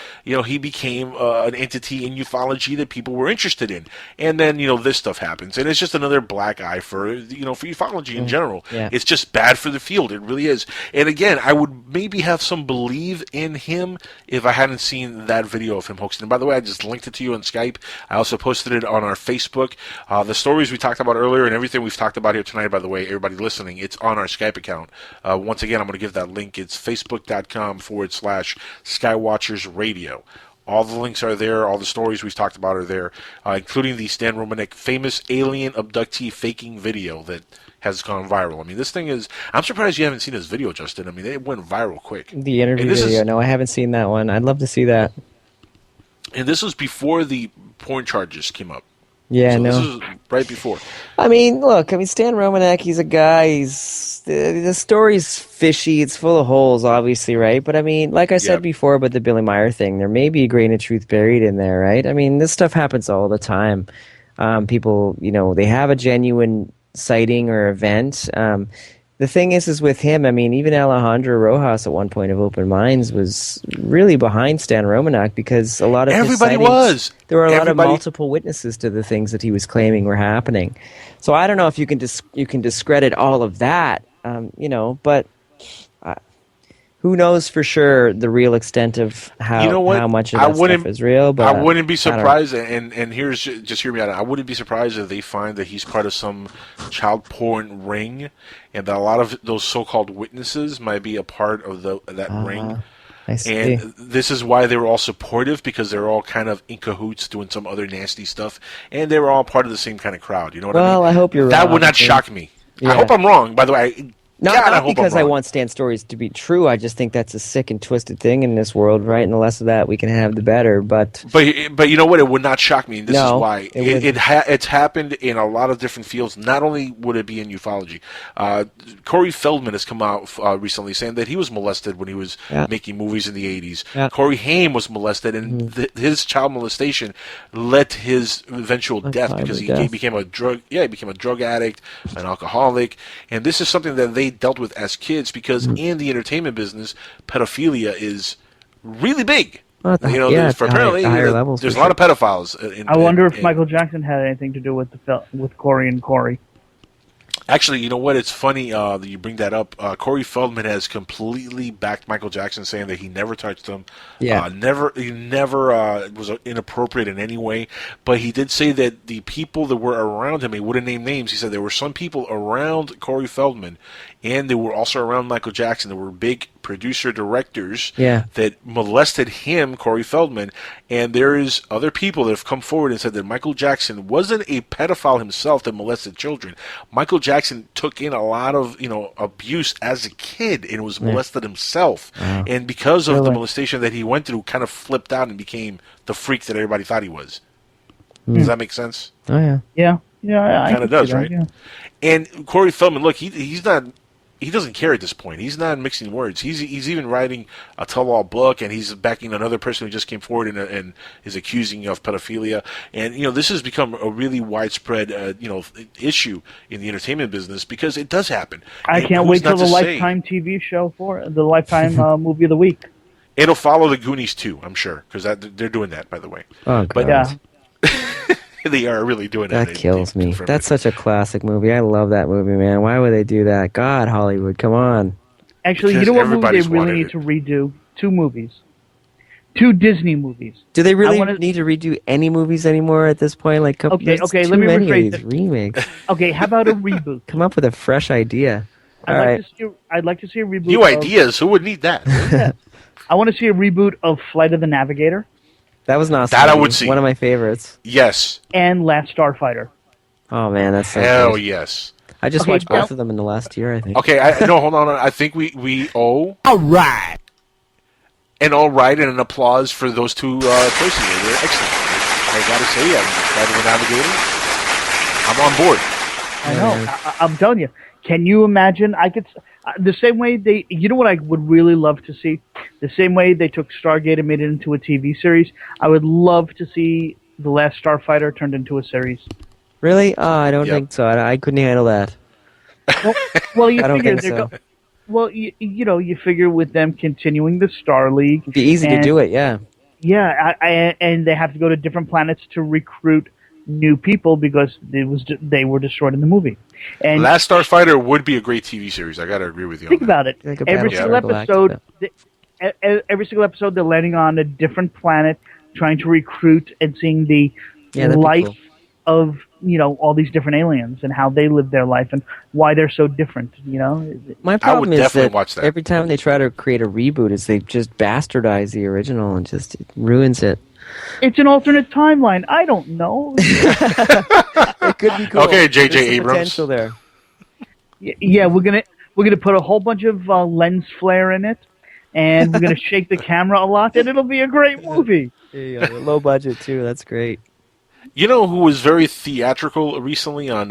he became an entity in ufology that people were interested in, and then this stuff happens, and it's just another black eye for for ufology in general. Yeah. It's just bad for the field. It really is. And again, I would maybe have some belief in him if I hadn't seen that video of him hoaxing. And by the way, I just linked it to you on Skype. I also posted it on our Facebook. The stories we talked about earlier and everything we've talked about here tonight, by the way, everybody listening, it's on our Skype account. Once again, I'm going to give that link. It's facebook.com/Skywatchers Radio. All the links are there. All the stories we've talked about are there, including the Stan Romanek famous alien abductee faking video that has gone viral. I mean, this thing is... I'm surprised you haven't seen this video, Justin. I mean, it went viral quick. The interview video. No, I haven't seen that one. I'd love to see that. And this was before the porn charges came up. Yeah, so no. This was right before. I mean, look, Stan Romanek, he's a guy, the story's fishy, it's full of holes, obviously, right? But I mean, like I said before about the Billy Meyer thing, there may be a grain of truth buried in there, right? I mean, this stuff happens all the time. People, they have a genuine sighting or event. The thing is with him, I mean, even Alejandro Rojas at one point of Open Minds was really behind Stan Romanek because a lot of everybody his sightings, was. There were a lot of multiple witnesses to the things that he was claiming were happening. So I don't know if you can discredit all of that, but who knows for sure the real extent of how much of that stuff is real. But I wouldn't be surprised, and here's, just hear me out, I wouldn't be surprised if they find that he's part of some child porn ring, and that a lot of those so-called witnesses might be a part of that ring. I see. And this is why they were all supportive, because they're all kind of in cahoots doing some other nasty stuff, and they were all part of the same kind of crowd. You know what I mean? Well, I hope you're that wrong. would not shock me. Yeah. I hope I'm wrong, by the way. Not because I want Stan's stories to be true. I just think that's a sick and twisted thing in this world, right? And the less of that we can have, the better. But you know what? It would not shock me. And this is why. It's happened in a lot of different fields. Not only would it be in ufology. Corey Feldman has come out recently saying that he was molested when he was making movies in the 80s. Yeah. Corey Haim was molested, and his child molestation led to his eventual death because he became a drug addict, an alcoholic. And this is something that they dealt with as kids, because in the entertainment business, pedophilia is really big. Apparently, there's a lot of pedophiles. I wonder if Michael Jackson had anything to do with Corey and Corey. Actually, you know what? It's funny that you bring that up. Corey Feldman has completely backed Michael Jackson, saying that he never touched him. Yeah. He never was inappropriate in any way. But he did say that the people that were around him, he wouldn't name names. He said there were some people around Corey Feldman, and they were also around Michael Jackson. There were big producer-directors that molested him, Corey Feldman, and there is other people that have come forward and said that Michael Jackson wasn't a pedophile himself that molested children. Michael Jackson took in a lot of abuse as a kid and was molested himself, and because of the molestation that he went through, kind of flipped out and became the freak that everybody thought he was. Does that make sense? Oh yeah. Kind of does, that, right? Yeah. And Corey Feldman, look, he's not. He doesn't care at this point. He's not mixing words. He's even writing a tell-all book, and he's backing another person who just came forward and is accusing of pedophilia. And this has become a really widespread issue in the entertainment business, because it does happen. I can't wait till the Lifetime TV show for the Lifetime movie of the week. It'll follow the Goonies too, I'm sure, because they're doing that, by the way. Oh, God. Yeah. They are really doing that. That kills me. That's such a classic movie. I love that movie, man. Why would they do that? God, Hollywood, come on. Actually, you know what movie they really need to redo? 2 movies. 2 Disney movies. Do they really need to redo any movies anymore at this point? Okay, let me rephrase it. Remakes. Okay, how about a reboot? Come up with a fresh idea. All right. I'd like to see a reboot. New ideas. Who would need that? I want to see a reboot of Flight of the Navigator That was not That I would see. One of my favorites. Yes. and Last Starfighter. Oh man, that's so Hell good. yes. I just Okay, watched now- both of them in the last year, I think. Okay, no, hold on. I think we owe All right. an all right and an applause for those two choices. They're excellent. I gotta say, Flight of the Navigator, I'm on board. I know. I'm telling you. Can you imagine? I could the same way they. You know what I would really love to see? The same way they took Stargate and made it into a TV series. I would love to see The Last Starfighter turned into a series. Really? Oh, I don't Yep. think so. I couldn't handle that. Well, you I don't figure think so. Well, you figure with them continuing the Star League, It'd be easy to and- do it, yeah. yeah, and they have to go to different planets to recruit new people because they were destroyed in the movie. And Last Starfighter would be a great TV series. I gotta agree with you. think on that. about it. Like a Every Battlestar single episode, every single episode, they're landing on a different planet, trying to recruit and seeing the Yeah, that'd be life cool. of all these different aliens and how they live their life and why they're so different. My problem is definitely that, watch that. every time they try to create a reboot, is they just bastardize the original and just it ruins it. It's an alternate timeline. I don't know. It could be cool. Okay, J.J. There's some Abrams. potential there. Yeah, we're gonna put a whole bunch of lens flare in it, and we're gonna shake the camera a lot, and it'll be a great movie. Yeah, low budget too. That's great. You know who was very theatrical recently on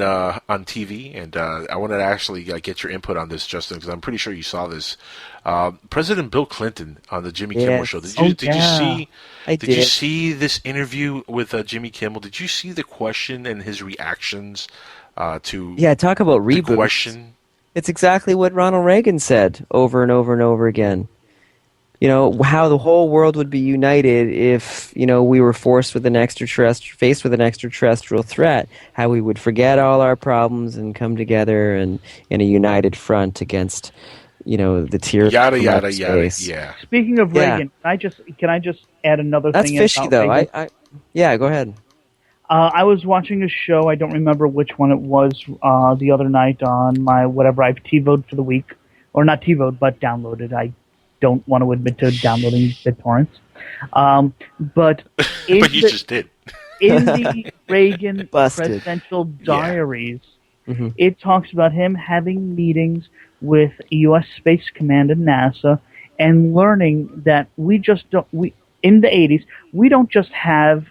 TV, and I wanted to actually get your input on this, Justin, because I'm pretty sure you saw this. President Bill Clinton on the Jimmy Kimmel Yes. show. Did Oh, you yeah. see? I Did you did. see this interview with Jimmy Kimmel? Did you see the question and his reactions to Yeah, talk about the reboots. question? It's exactly what Ronald Reagan said over and over and over again. How the whole world would be united if, we were faced with an extraterrestrial threat, how we would forget all our problems and come together and in a united front against, the tyranny Yada from yada outer yada. space. Yeah. Speaking of Yeah. Reagan, can I just add another That's thing? fishy, about though. Reagan? Yeah, go ahead. I was watching a show. I don't remember which one it was. The other night on my whatever I've TiVoed for the week, or not TiVoed, but downloaded. I don't want to admit to downloading BitTorrents. But But you just did. in the Reagan Busted. presidential diaries, Mhm. it talks about him having meetings with U.S. Space Command and NASA and learning that in the 80s, we don't just have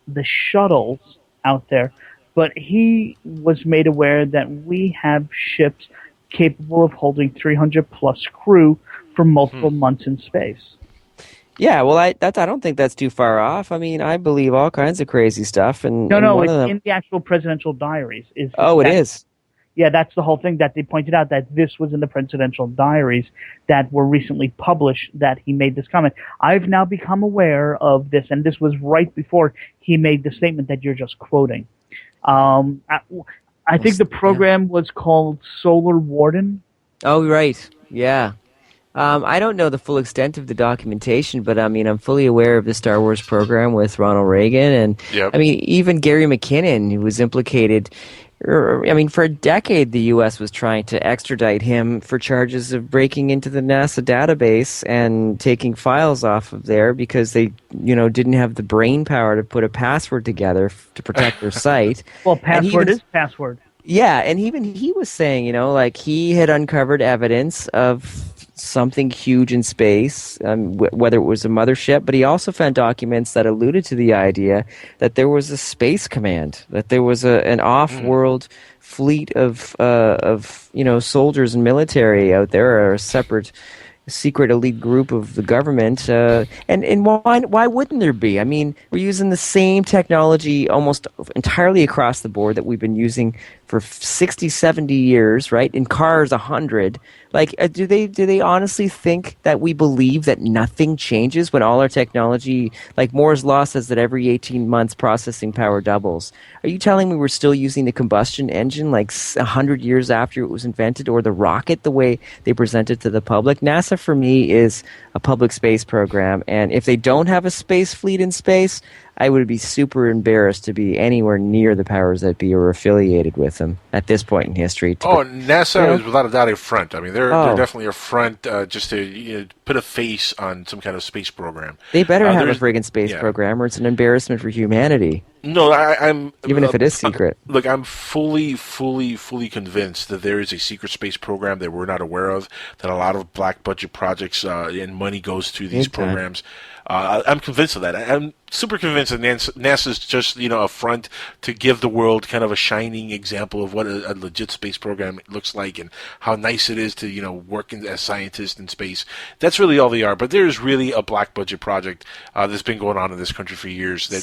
the shuttles out there, but he was made aware that we have ships capable of holding 300 plus crew for multiple months in space. Yeah, well, I don't think that's too far off. I mean, I believe all kinds of crazy stuff. And No, one it's of them, in the actual presidential diaries. It is. Yeah, that's the whole thing that they pointed out, that this was in the presidential diaries that were recently published, that he made this comment. I've now become aware of this, and this was right before he made the statement that you're just quoting. I think the program was called Solar Warden. Oh, right. Yeah. I don't know the full extent of the documentation, but I mean, I'm fully aware of the Star Wars program with Ronald Reagan, and Yep. I mean, even Gary McKinnon, who was implicated. I mean, for a decade, the U.S. was trying to extradite him for charges of breaking into the NASA database and taking files off of there because they, didn't have the brain power to put a password together to protect their site. Well, And password even- is password. Yeah, and even he was saying, he had uncovered evidence of something huge in space, whether it was a mothership, but he also found documents that alluded to the idea that there was a space command, that there was an off-world fleet of soldiers and military out there, or a separate secret elite group of the government, and why wouldn't there be? I mean, we're using the same technology almost entirely across the board that we've been using for 60, 70 years, right? In cars, 100. Like, do they honestly think that we believe that nothing changes when all our technology, like Moore's law says that every 18 months processing power doubles? Are you telling me we're still using the combustion engine like 100 years after it was invented, or the rocket the way they present it to the public? NASA, for me, is a public space program, and if they don't have a space fleet in space, I would be super embarrassed to be anywhere near the powers that be or affiliated with them at this point in history. NASA is without a doubt a front. I mean, they're Oh, definitely a front just to put a face on some kind of space program. they better have a There's friggin' space yeah. program, or it's an embarrassment for humanity, No, I'm even if it is secret. look. I'm fully convinced that there is a secret space program that we're not aware of. That a lot of black budget projects and money goes to these Big time. programs. I'm convinced of that. I'm super convinced that NASA is just a front to give the world kind of a shining example of what a legit space program looks like and how nice it is to work as scientists in space. That's really all they are. But there's really a black budget project that's been going on in this country for years. That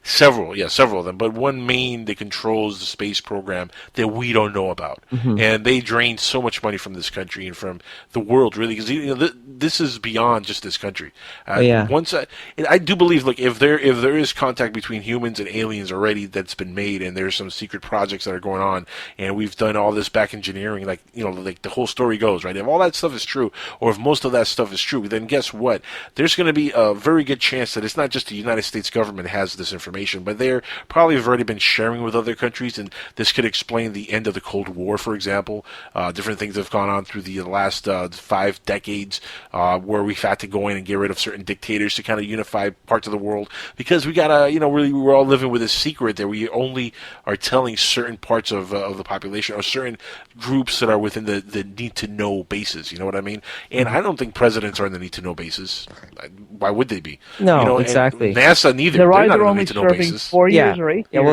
Several. Several of them, but one main that controls the space program that we don't know about, and they drain so much money from this country and from the world, really, because this is beyond just this country. Yeah. Once I do believe, look, if there is contact between humans and aliens already that's been made, and there's some secret projects that are going on, and we've done all this back engineering, like the whole story goes, right? If all that stuff is true, or if most of that stuff is true, then guess what? There's going to be a very good chance that it's not just the United States government has this information, but they're probably have already been sharing with other countries, and this could explain the end of the Cold War, for example. Different things have gone on through the last 5 decades, where we've had to go in and get rid of certain dictators to kind of unify parts of the world, because we gotta, really, we're all living with a secret that we only are telling certain parts of the population or certain groups that are within the need to know bases. You know what I mean? And I don't think presidents are in the need to know bases. Why would they be? No, exactly. NASA neither. They're They're either not in the only need to know serving basis. 4 years or 8 years. Yeah, well,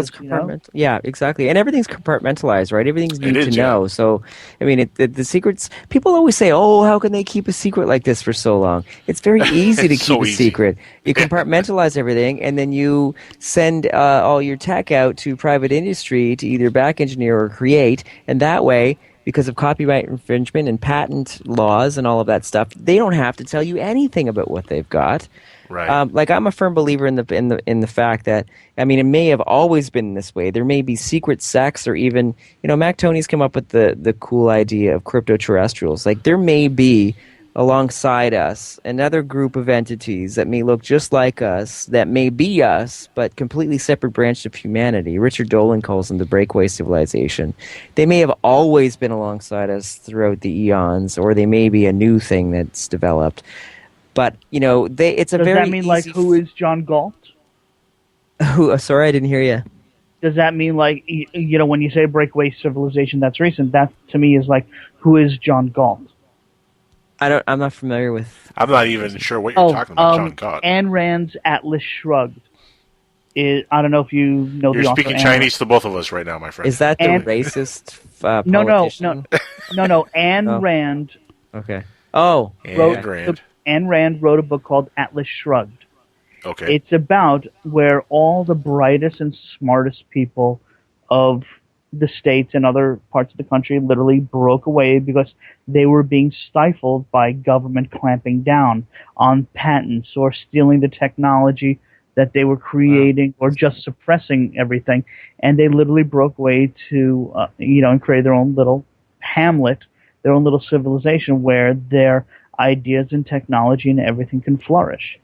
it's Yeah, exactly. And everything's compartmentalized, right? Everything's need to yeah. know. So, I mean, the secrets, people always say, oh, how can they keep a secret like this for so long? It's very easy to It's keep so a easy. secret. You compartmentalize everything, and then you send all your tech out to private industry to either back engineer or create, and that way, because of copyright infringement and patent laws and all of that stuff, they don't have to tell you anything about what they've got. Right. Like, I'm a firm believer in the fact that, I mean, it may have always been this way. There may be secret sects, or even, Mac Tony's come up with the cool idea of crypto-terrestrials. Like, there may be alongside us another group of entities that may look just like us, that may be us, but completely separate branch of humanity. Richard Dolan calls them the breakaway civilization. They may have always been alongside us throughout the eons, or they may be a new thing that's developed. But, it's a Does very that mean, like, who is John Galt? Who? Sorry, I didn't hear you. Does that mean, like, when you say breakaway civilization, that's recent, that to me is like, who is John Galt? I'm not familiar with. I'm not even sure what you're talking about, John God. Ayn Rand's Atlas Shrugged. I don't know if you know You're the author. speaking Chinese to both of us right now, my friend. Is that the racist politician? No. Ayn Rand. Okay. Oh. Ayn Rand wrote a book called Atlas Shrugged. Okay. It's about where all the brightest and smartest people of the States and other parts of the country literally broke away because they were being stifled by government clamping down on patents or stealing the technology that they were creating, or just suppressing everything. And they literally broke away to, and create their own little hamlet, their own little civilization where their ideas and technology and everything can flourish.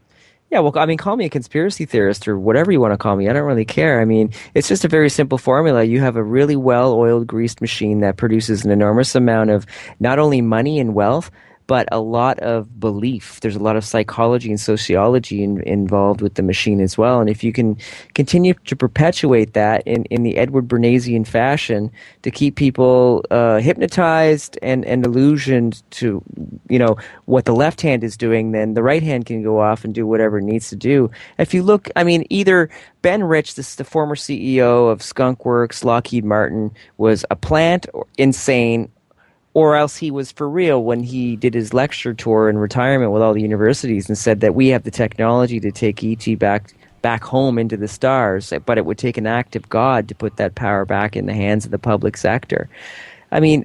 Yeah, well, I mean, call me a conspiracy theorist or whatever you want to call me. I don't really care. I mean, it's just a very simple formula. You have a really well-oiled, greased machine that produces an enormous amount of not only money and wealth, but a lot of belief. There's a lot of psychology and sociology involved with the machine as well. And if you can continue to perpetuate that in the Edward Bernaysian fashion to keep people hypnotized and illusioned to, what the left hand is doing, then the right hand can go off and do whatever it needs to do. If you look, I mean, either Ben Rich, the former CEO of Skunk Works, Lockheed Martin, was a plant or insane, or else he was for real when he did his lecture tour in retirement with all the universities and said that we have the technology to take ET back home into the stars, but it would take an act of God to put that power back in the hands of the public sector. I mean,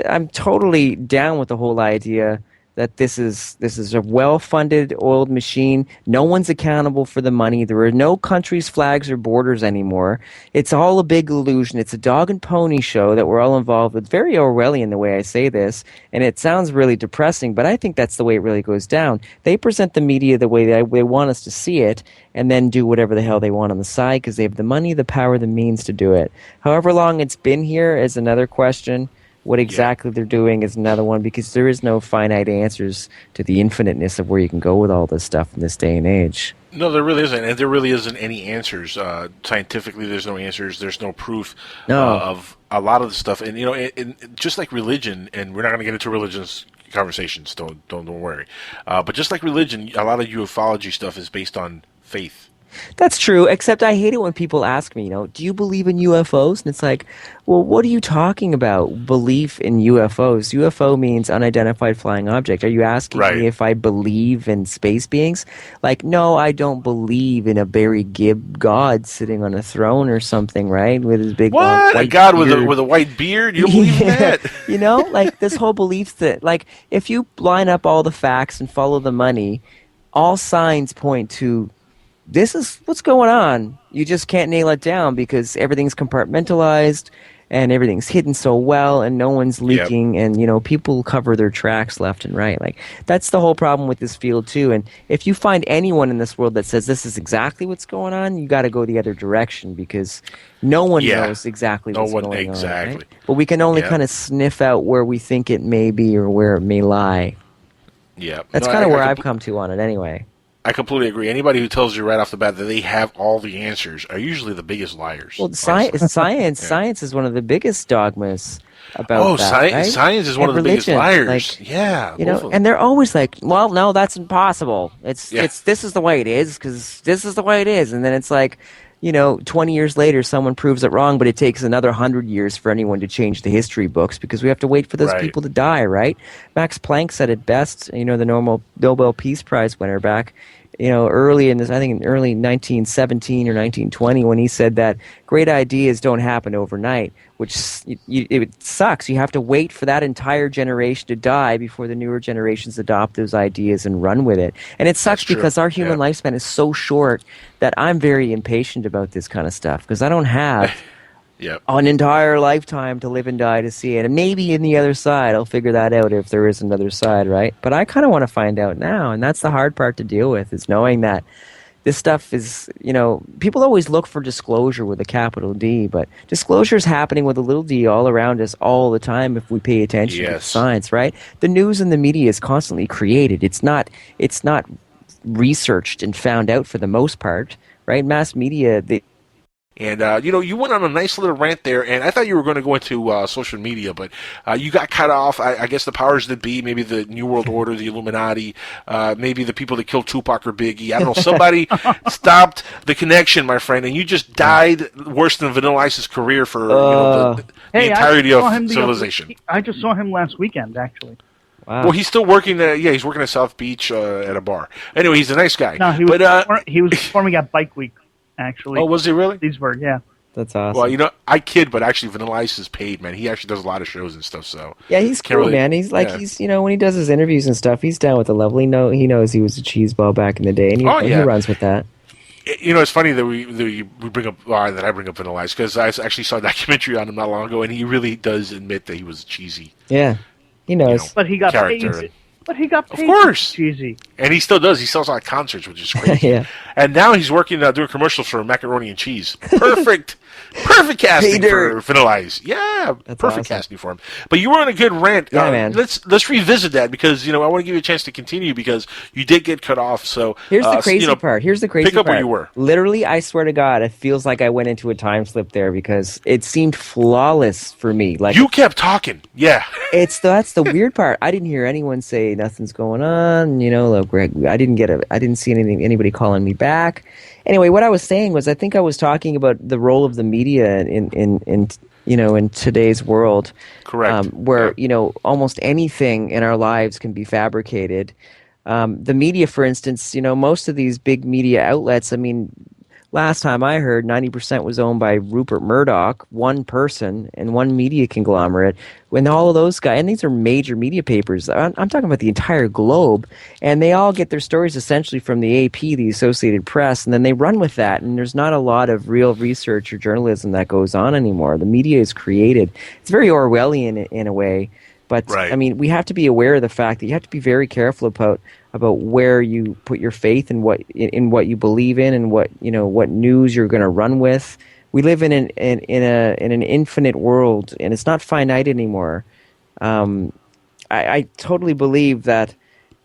I'm totally down with the whole idea that this is a well-funded, oiled machine. No one's accountable for the money. There are no countries, flags, or borders anymore. It's all a big illusion. It's a dog and pony show that we're all involved with. Very Orwellian the way I say this, and it sounds really depressing, but I think that's the way it really goes down. They present the media the way they want us to see it, and then do whatever the hell they want on the side because they have the money, the power, the means to do it. However long it's been here is another question. What exactly they're doing is another one, because there is no finite answers to the infiniteness of where you can go with all this stuff in this day and age. No, there really isn't, and there really isn't any answers. Scientifically, there's no answers. There's no proof of a lot of the stuff, and just like religion, and we're not going to get into religions conversations. Don't worry. But just like religion, a lot of ufology stuff is based on faith. That's true, except I hate it when people ask me, do you believe in UFOs? And it's like, well, what are you talking about, belief in UFOs? UFO means unidentified flying object. Are you asking me if I believe in space beings? Like, no, I don't believe in a Barry Gibb god sitting on a throne or something, right? With his big white a god beard. with a white beard? You don't believe in that? Like this whole belief that, like, if you line up all the facts and follow the money, all signs point to this is what's going on. You just can't nail it down because everything's compartmentalized and everything's hidden so well and no one's leaking and, people cover their tracks left and right. Like, that's the whole problem with this field too. And if you find anyone in this world that says this is exactly what's going on, you got to go the other direction because no one knows exactly what's going on. Right? But we can only kind of sniff out where we think it may be or where it may lie. Yeah. That's kind of where I've come to on it anyway. I completely agree. Anybody who tells you right off the bat that they have all the answers are usually the biggest liars. Well, science is one of the biggest dogmas about that. Right? Science is one of the biggest liars. And they're always like, "Well, no, that's impossible. It's this is the way it is because this is the way it is," and then it's like, 20 years later, someone proves it wrong, but it takes another 100 years for anyone to change the history books because we have to wait for those people to die, right? Max Planck said it best, the normal Nobel Peace Prize winner back, early in this, I think in early 1917 or 1920, when he said that great ideas don't happen overnight, which it sucks. You have to wait for that entire generation to die before the newer generations adopt those ideas and run with it. And it sucks because our human lifespan is so short that I'm very impatient about this kind of stuff because I don't have an entire lifetime to live and die to see it. And maybe in the other side, I'll figure that out if there is another side, right? But I kind of want to find out now, and that's the hard part to deal with, is knowing that this stuff is, people always look for disclosure with a capital D, but disclosure is happening with a little d all around us all the time if we pay attention to science, right? The news and the media is constantly created. It's not researched and found out for the most part, right? Mass media, And, you went on a nice little rant there, and I thought you were going to go into social media, but you got cut off. I guess the powers that be, maybe the New World Order, the Illuminati, maybe the people that killed Tupac or Biggie. I don't know. Somebody stopped the connection, my friend, and you just died worse than Vanilla Ice's career for the entirety of civilization. I just saw him last weekend, actually. Wow. Well, he's still working there. Yeah, he's working at South Beach at a bar. Anyway, he's a nice guy. No, he was performing at Bike Week. Actually. Oh, was he really? Leesburg, yeah. That's awesome. Well, I kid, but actually Vanilla Ice is paid, man. He actually does a lot of shows and stuff, so... Yeah, he's cool, man. He's like, he's, when he does his interviews and stuff, he's down with the level. He knows he was a cheeseball back in the day, and he runs with that. It's funny that we bring up, that I bring up Vanilla Ice, because I actually saw a documentary on him not long ago, and he really does admit that he was cheesy. Yeah, he knows. But he got paid. But he got paid. Of course. Cheesy. And he still does. He sells a lot of concerts, which is crazy. Yeah. And now he's working doing commercials for macaroni and cheese. Perfect casting for Vanilla Ice. Yeah, that's perfect awesome. Casting for him. But you were on a good rant. Yeah, man. Let's revisit that because I want to give you a chance to continue because you did get cut off. So here's the crazy part. Pick up where you were. Literally, I swear to God, it feels like I went into a time slip there because it seemed flawless for me. Like you kept talking. Yeah. That's the weird part. I didn't hear anyone say nothing's going on. I didn't see anybody calling me back. Anyway, what I was saying was, I think I was talking about the role of the media in today's world. Correct. Where almost anything in our lives can be fabricated. The media, for instance, most of these big media outlets. I mean, last time I heard, 90% was owned by Rupert Murdoch, one person and one media conglomerate. When all of those guys, and these are major media papers, I'm talking about the entire globe, and they all get their stories essentially from the AP, the Associated Press, and then they run with that. And there's not a lot of real research or journalism that goes on anymore. The media is created. It's very Orwellian in a way. But Right. I mean, we have to be aware of the fact that you have to be very careful about where you put your faith and what you believe in, and what news you're going to run with. We live in an infinite world, and it's not finite anymore. I totally believe that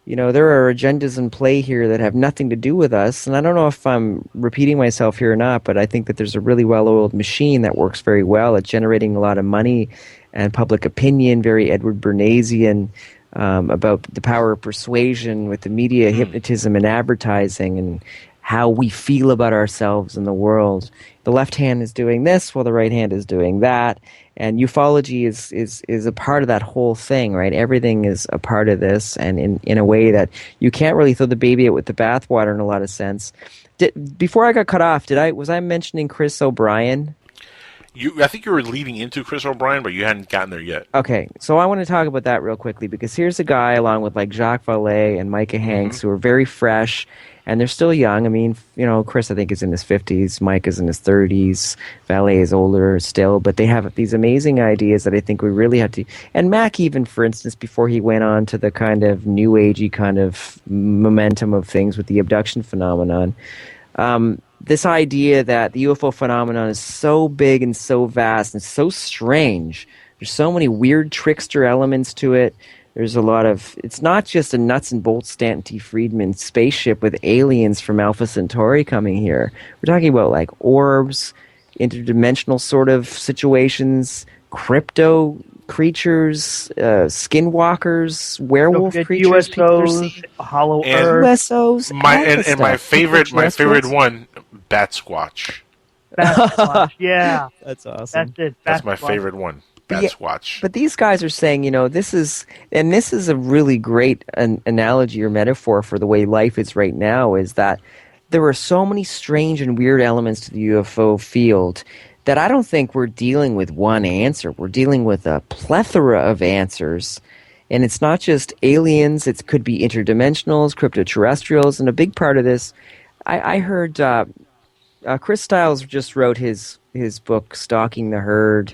there are agendas in play here that have nothing to do with us. And I don't know if I'm repeating myself here or not, but I think that there's a really well-oiled machine that works very well at generating a lot of money and public opinion, very Edward Bernaysian, about the power of persuasion with the media, hypnotism, and advertising, and how we feel about ourselves and the world. The left hand is doing this while the right hand is doing that. And ufology is a part of that whole thing, right? Everything is a part of this, and in a way that you can't really throw the baby out with the bathwater in a lot of sense. Before I got cut off, was I mentioning Chris O'Brien? I think you were leading into Chris O'Brien, but you hadn't gotten there yet. Okay, so I want to talk about that real quickly, because here's a guy along with like Jacques Vallée and Micah Hanks who are very fresh, and they're still young. I mean, Chris I think is in his 50s, Mike is in his 30s, Vallée is older still, but they have these amazing ideas that I think we really have to. And Mac, even for instance, before he went on to the kind of new agey kind of momentum of things with the abduction phenomenon. This idea that the UFO phenomenon is so big and so vast and so strange. There's so many weird trickster elements to it. There's a lot of... It's not just a nuts and bolts Stanton T. Friedman spaceship with aliens from Alpha Centauri coming here. We're talking about like orbs, interdimensional sort of situations, crypto creatures, skinwalkers, werewolf creatures, USOs, Hollow Earth, USOs, And my favorite one, Bat Squatch. yeah, that's awesome. That's it. That's my favorite one, Bat Squatch. But these guys are saying, this is a really great analogy or metaphor for the way life is right now, is that there are so many strange and weird elements to the UFO field that I don't think we're dealing with one answer. We're dealing with a plethora of answers. And it's not just aliens. It could be interdimensionals, cryptoterrestrials. And a big part of this, I heard Chris Stiles just wrote his book, Stalking the Herd,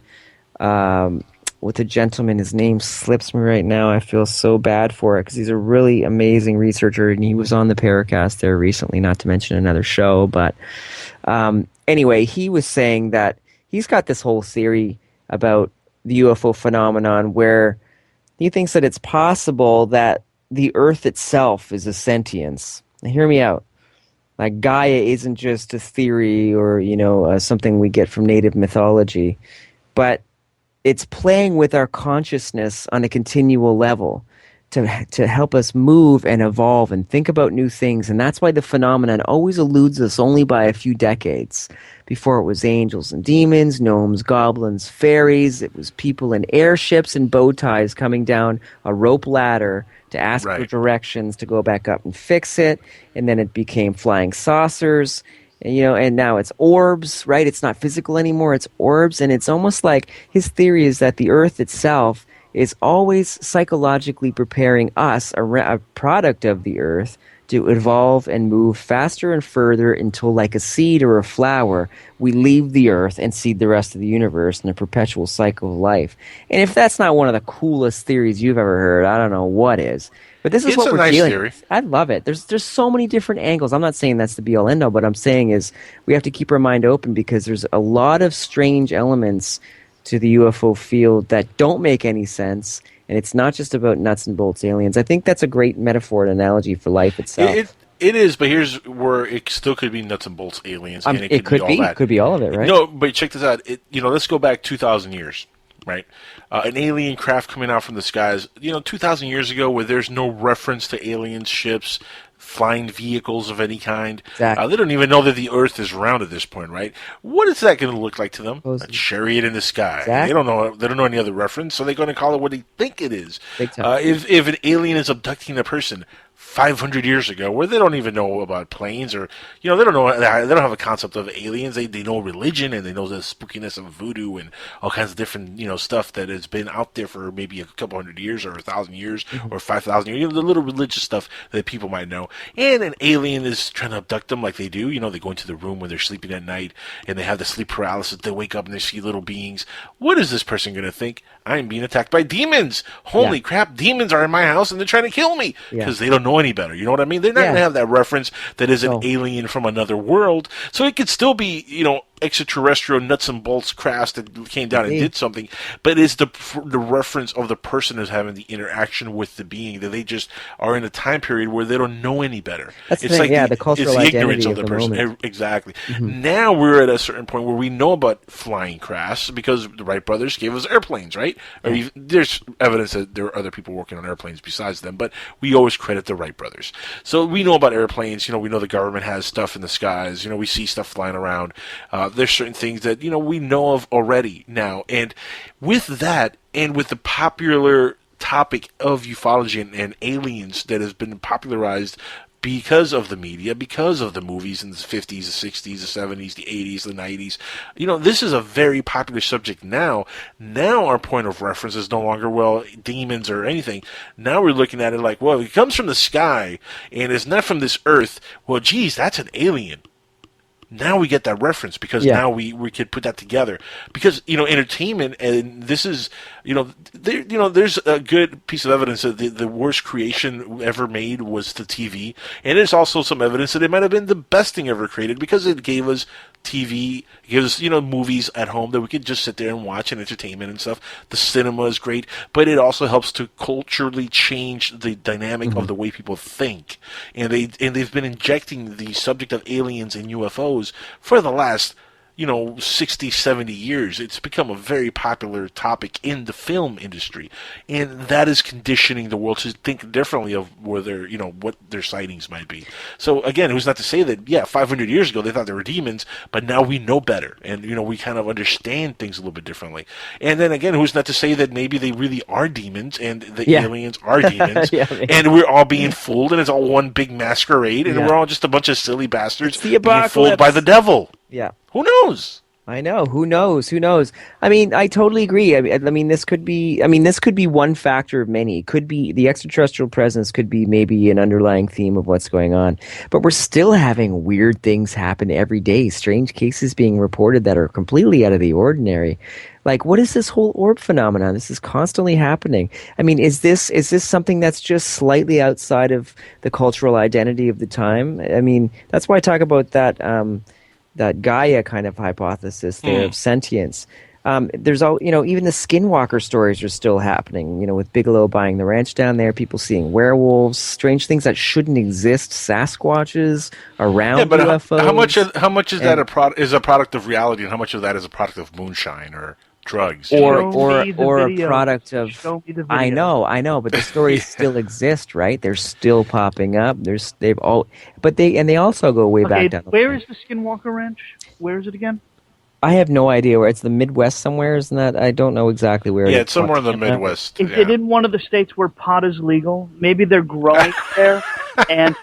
with a gentleman. His name slips me right now. I feel so bad for it because he's a really amazing researcher, and he was on the Paracast there recently, not to mention another show. But anyway, he was saying that he's got this whole theory about the UFO phenomenon where he thinks that it's possible that the Earth itself is a sentience. Now, hear me out. Like Gaia isn't just a theory or, something we get from native mythology, but it's playing with our consciousness on a continual level to help us move and evolve and think about new things. And that's why the phenomenon always eludes us only by a few decades. Before it was angels and demons, gnomes, goblins, fairies. It was people in airships and bow ties coming down a rope ladder to ask for directions to go back up and fix it. And then it became flying saucers. And now it's orbs, right? It's not physical anymore. It's orbs. And it's almost like his theory is that the Earth itself is always psychologically preparing us, a product of the Earth, to evolve and move faster and further until, like a seed or a flower, we leave the Earth and seed the rest of the universe in a perpetual cycle of life. And if that's not one of the coolest theories you've ever heard, I don't know what is. But this is what we're dealing with. I love it. There's so many different angles. I'm not saying that's the be-all, end-all, but I'm saying is we have to keep our mind open because there's a lot of strange elements to the UFO field that don't make any sense, and it's not just about nuts and bolts aliens. I think that's a great metaphor and analogy for life itself. It is, but here's where it still could be nuts and bolts aliens, and it could be all that. It could be all of it, right? No, but check this out. Let's go back 2,000 years, right? An alien craft coming out from the skies. 2,000 years ago, where there's no reference to alien ships, flying vehicles of any kind. Exactly. They don't even know that the Earth is round at this point, right? What is that going to look like to them? A chariot in the sky. Exactly. They don't know. They don't know any other reference, so they're going to call it what they think it is. Big time. If an alien is abducting a person, 500 years ago, where they don't even know about planes, or they don't know, they don't have a concept of aliens. They know religion, and they know the spookiness of voodoo and all kinds of different stuff that has been out there for maybe a couple hundred years or 1,000 years or 5,000 years. The little religious stuff that people might know. And an alien is trying to abduct them, like they do. They go into the room when they're sleeping at night, and they have the sleep paralysis. They wake up and they see little beings. What is this person going to think? I'm being attacked by demons. Holy crap! Demons are in my house and they're trying to kill me because they don't know any better. You know what I mean? They're not going to have that reference that is an alien from another world. So it could still be, extraterrestrial nuts and bolts crafts that came down and did something, but it's the reference of the person who's having the interaction with the being, that they just are in a time period where they don't know any better. That's it's the cultural it's the identity ignorance of the person. moment. Exactly. Now we're at a certain point where we know about flying crafts because the Wright brothers gave us airplanes, right? Or even, there's evidence that there are other people working on airplanes besides them, but we always credit the Wright brothers. So we know about airplanes. We know the government has stuff in the skies. We see stuff flying around. There's certain things that we know of already now, and with that, and with the popular topic of ufology and aliens that has been popularized because of the media, because of the movies in the 50s, the 60s, the 70s, the 80s, the 90s. This is a very popular subject now. Now our point of reference is no longer, demons or anything. Now we're looking at it like, if it comes from the sky and it's not from this earth, geez, that's an alien. Now we get that reference because now we could put that together, because entertainment, and this is there's a good piece of evidence that the worst creation ever made was the TV, and there's also some evidence that it might have been the best thing ever created because it gave us TV, it gives us movies at home that we could just sit there and watch, and entertainment and stuff. The cinema is great, but it also helps to culturally change the dynamic of the way people think, and they've been injecting the subject of aliens and UFOs for the last 60, 70 years. It's become a very popular topic in the film industry, and that is conditioning the world to think differently of whether what their sightings might be. So again, it was not to say that 500 years ago they thought they were demons, but now we know better, and we kind of understand things a little bit differently. And then again, who's not to say that maybe they really are demons and the aliens are demons, and we're all being fooled, and it's all one big masquerade, and we're all just a bunch of silly bastards being fooled by the devil. Yeah. Who knows? I know. Who knows? Who knows? I mean, I totally agree. I mean, this could be. This could be one factor of many. It could be the extraterrestrial presence. Could be maybe an underlying theme of what's going on. But we're still having weird things happen every day. Strange cases being reported that are completely out of the ordinary. Like, what is this whole orb phenomenon? This is constantly happening. I mean, is this something that's just slightly outside of the cultural identity of the time? I mean, that's why I talk about that Gaia kind of hypothesis there of sentience. There's all even the Skinwalker stories are still happening. With Bigelow buying the ranch down there, people seeing werewolves, strange things that shouldn't exist, Sasquatches around UFOs. How much is that a product of reality, and how much of that is a product of moonshine or drugs, or a product of? I know, but the stories still exist, right? They're still popping up. They also go way back down. Where is the Skinwalker Ranch? Where is it again? I have no idea where. It's the Midwest somewhere, isn't that? I don't know exactly where. Yeah, it's somewhere in the Midwest. Is it in one of the states where pot is legal? Maybe they're growing there, and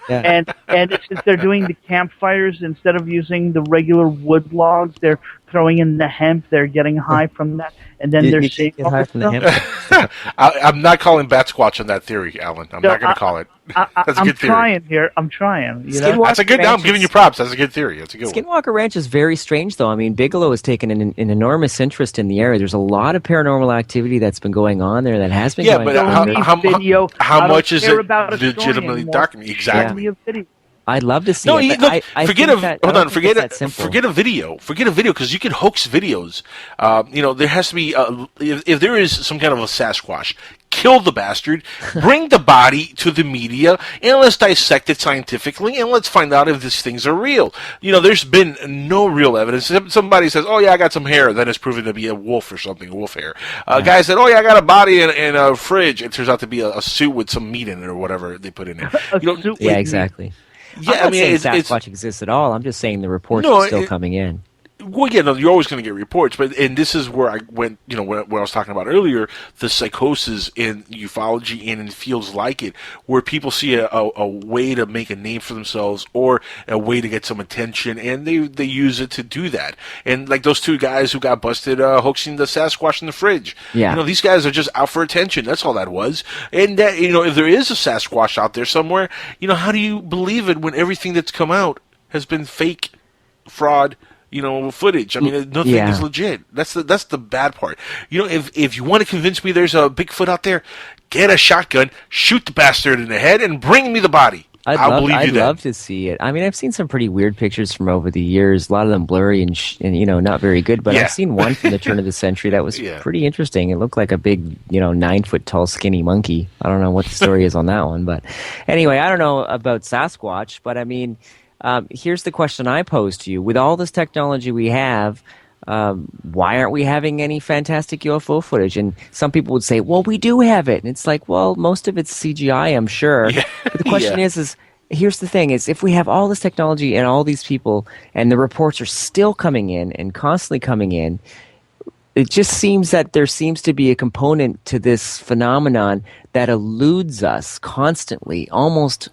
since they're doing the campfires, instead of using the regular wood logs, they're throwing in the hemp. They're getting high from that, and then they're seeing high from the hemp. I'm not calling bat squatch on that theory, Alan. I'm not going to call it. That's a good theory. I'm trying. That's a good. I'm giving you props. That's a good theory. That's a good Skinwalker Ranch is very strange, though. I mean, Bigelow has taken an enormous interest in the area. There's a lot of paranormal activity that's been going on there. That has been going on. But how much is it legitimately documented? Exactly. I'd love to see it. No, forget a video. Forget a video, because you can hoax videos. There has to be if there is some kind of a Sasquatch, kill the bastard, bring the body to the media, and let's dissect it scientifically, and let's find out if these things are real. There's been no real evidence. Somebody says, "Oh yeah, I got some hair," then it's proven to be a wolf or something, a wolf hair. Guy said, "Oh yeah, I got a body in a fridge." It turns out to be a suit with some meat in it or whatever they put in it. Yeah, exactly. Yeah, I'm not saying Sasquatch exists at all. I'm just saying the reports are still coming in. Well, yeah, no, you're always going to get reports, and this is where I went, what I was talking about earlier, the psychosis in ufology and in fields like it, where people see a way to make a name for themselves or a way to get some attention, and they use it to do that. And like those two guys who got busted hoaxing the Sasquatch in the fridge. Yeah. These guys are just out for attention. That's all that was. And that, if there is a Sasquatch out there somewhere, how do you believe it when everything that's come out has been fake, fraud, footage? I mean, nothing is legit. That's the bad part. If you want to convince me there's a Bigfoot out there, get a shotgun, shoot the bastard in the head, and bring me the body. I'll believe you then. I'd love to see it. I mean, I've seen some pretty weird pictures from over the years. A lot of them blurry and not very good. But I've seen one from the turn of the century that was pretty interesting. It looked like a big, 9-foot tall, skinny monkey. I don't know what the story is on that one, but anyway, I don't know about Sasquatch. But I mean, here's the question I pose to you: with all this technology we have, why aren't we having any fantastic UFO footage? And some people would say, well, we do have it. And it's like, well, most of it's CGI, I'm sure. Yeah. But the question is here's the thing, is if we have all this technology and all these people and the reports are still coming in and constantly coming in, it just seems that there seems to be a component to this phenomenon that eludes us constantly, almost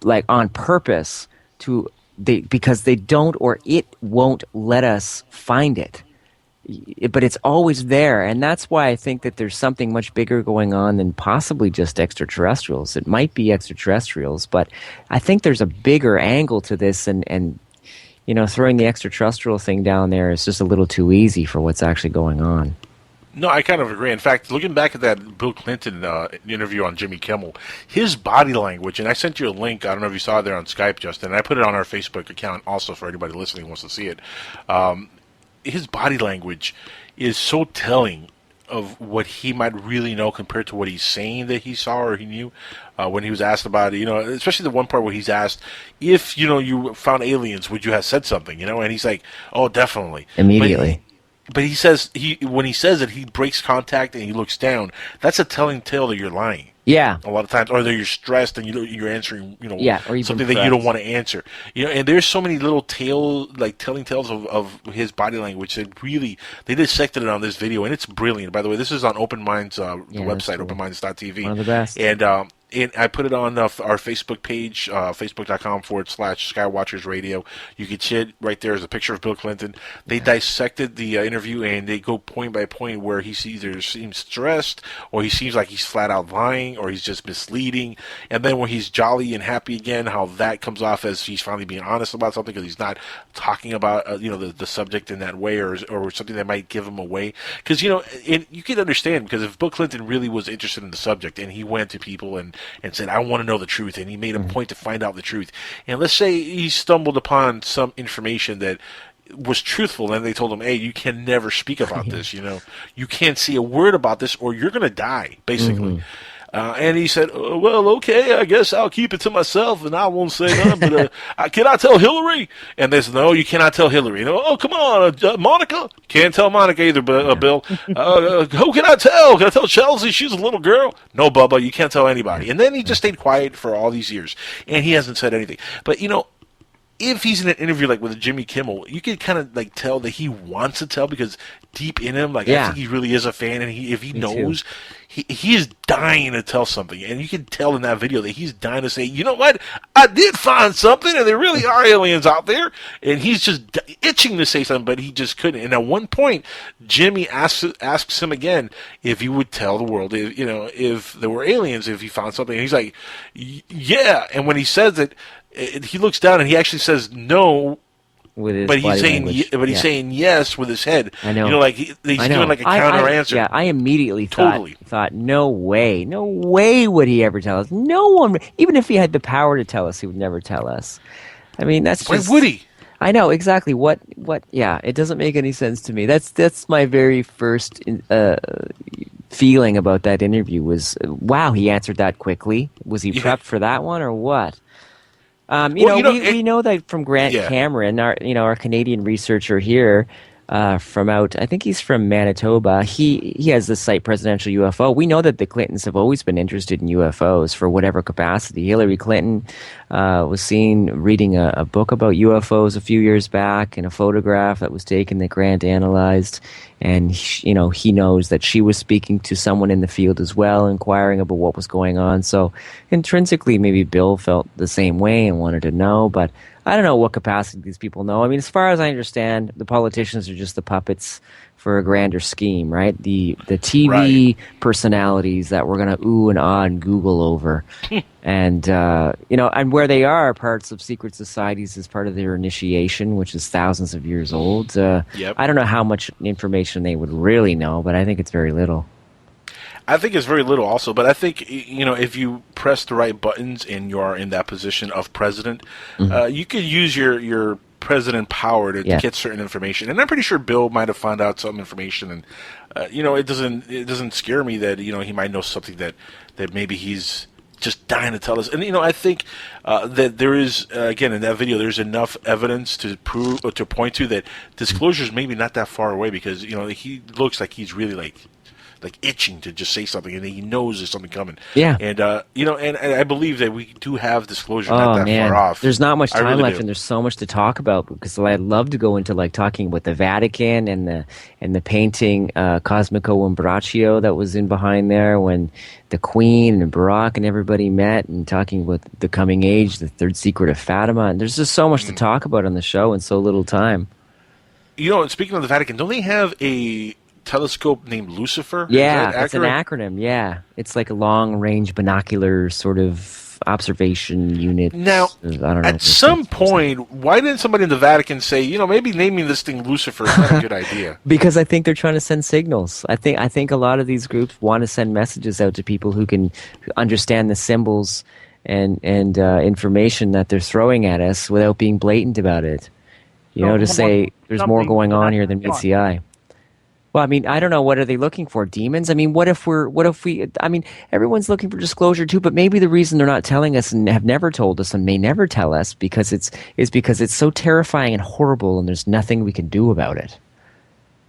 like on purpose, because they don't, or it won't let us find it. But it's always there, and that's why I think that there's something much bigger going on than possibly just extraterrestrials. It might be extraterrestrials, but I think there's a bigger angle to this, and throwing the extraterrestrial thing down there is just a little too easy for what's actually going on. No, I kind of agree. In fact, looking back at that Bill Clinton interview on Jimmy Kimmel, his body language, and I sent you a link, I don't know if you saw it there on Skype, Justin, and I put it on our Facebook account also for anybody listening who wants to see it. His body language is so telling of what he might really know compared to what he's saying that he saw or he knew when he was asked about it. Especially the one part where he's asked, if, you found aliens, would you have said something, and he's like, oh, definitely. Immediately. But he says when he says it, he breaks contact and he looks down. That's a telling tale that you're lying. Yeah. A lot of times, or that you're stressed and you're answering, or something that you don't want to answer. And there's so many little telling tales of his body language that really they dissected it on this video, and it's brilliant. By the way, this is on Open Minds, the website, cool. openminds.tv. One of the best. And I put it on our Facebook page, facebook.com/Skywatchers Radio. You can see it right there as a picture of Bill Clinton. They dissected the interview, and they go point by point where he either seems stressed, or he seems like he's flat out lying, or he's just misleading. And then when he's jolly and happy again, how that comes off as he's finally being honest about something because he's not talking about the subject in that way or something that might give him away. Because, and you can understand, because if Bill Clinton really was interested in the subject and he went to people and said, I want to know the truth, and he made a point to find out the truth. And let's say he stumbled upon some information that was truthful, and they told him, hey, you can never speak about this, you can't say a word about this or you're going to die, basically. And he said, well, okay, I guess I'll keep it to myself and I won't say nothing, but can I tell Hillary? And they said, no, you cannot tell Hillary. Oh, come on, Monica? Can't tell Monica either, Bill. Who can I tell? Can I tell Chelsea? She's a little girl. No, Bubba, you can't tell anybody. And then he just stayed quiet for all these years, and he hasn't said anything. But, if he's in an interview like with Jimmy Kimmel, you can kind of tell that he wants to tell, because deep in him, I think he really is a fan, and if he knows, he is dying to tell something, and you can tell in that video that he's dying to say, you know what, I did find something, and there really are aliens out there, and he's just itching to say something, but he just couldn't. And at one point, Jimmy asks him again if he would tell the world, if there were aliens, if he found something, and he's like, yeah, and when he says it, he looks down and he actually says no, but he's saying yes with his head. I know. He's doing like a counter answer. Yeah, I immediately thought, no way would he ever tell us. No one, even if he had the power to tell us, he would never tell us. I mean, that's just. Why would he? I know exactly what. Yeah, it doesn't make any sense to me. That's my very first feeling about that interview was, wow, he answered that quickly. Was he prepped for that one or what? We know that from Grant Cameron, our Canadian researcher here, from out, I think he's from Manitoba. He has the site Presidential UFO. We know that the Clintons have always been interested in UFOs for whatever capacity. Hillary Clinton, was seen reading a book about UFOs a few years back, and a photograph that was taken that Grant analyzed. And he knows that she was speaking to someone in the field as well, inquiring about what was going on. So intrinsically, maybe Bill felt the same way and wanted to know, but I don't know what capacity these people know. I mean, as far as I understand, the politicians are just the puppets for a grander scheme, right? The TV personalities that we're gonna ooh and ah and Google over, and and where they are parts of secret societies as part of their initiation, which is thousands of years old. I don't know how much information they would really know, but I think it's very little. I think it's very little also, but I think, if you press the right buttons and you are in that position of president, you could use your president power to get certain information. And I'm pretty sure Bill might have found out some information, and it doesn't scare me that he might know something that maybe he's just dying to tell us. And I think that there is, again, in that video, there's enough evidence to prove or to point to that disclosure is maybe not that far away, because he looks like he's really like itching to just say something, and he knows there's something coming. Yeah. And and I believe that we do have disclosure not that far off. There's not much time really left, do. and there's so much to talk about, because I'd love to go into talking with the Vatican and the painting Cosmico Imbraccio that was in behind there when the Queen and Barack and everybody met, and talking with the coming age, the third secret of Fatima. And there's just so much to talk about on the show in so little time. Speaking of the Vatican, don't they have a telescope named Lucifer? Yeah, it's an acronym. Yeah, it's like a long-range binocular sort of observation unit. Now, I don't know, at some point, why didn't somebody in the Vatican say, maybe naming this thing Lucifer is not a good idea? Because I think they're trying to send signals. I think a lot of these groups want to send messages out to people who can understand the symbols and information that they're throwing at us without being blatant about it. To say there's more going on here than meets the eye. Well, I mean, I don't know. What are they looking for? Demons? I mean, what if we, I mean, everyone's looking for disclosure too, but maybe the reason they're not telling us and have never told us and may never tell us because it's so terrifying and horrible, and there's nothing we can do about it.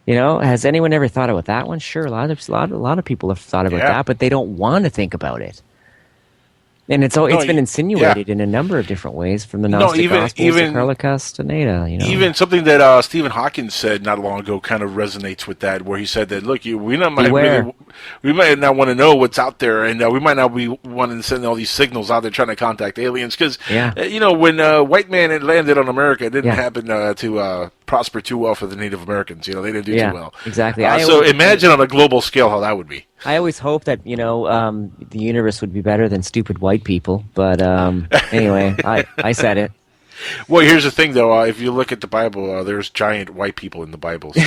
Has anyone ever thought about that one? Sure. A lot of people have thought about that, but they don't want to think about it. And it's been insinuated in a number of different ways, from the Gnostic Gospels to Carla Castaneda. Even something that Stephen Hawking said not long ago kind of resonates with that, where he said that, look, we might not want to know what's out there, and we might not be wanting to send all these signals out there trying to contact aliens, because when white man had landed on America, it didn't happen to prosper too well for the Native Americans. They didn't do too well. Exactly. So imagine on a global scale how that would be. I always hope that the universe would be better than stupid white people, but anyway, I said it. Well, here's the thing, though. If you look at the Bible, there's giant white people in the Bible. So.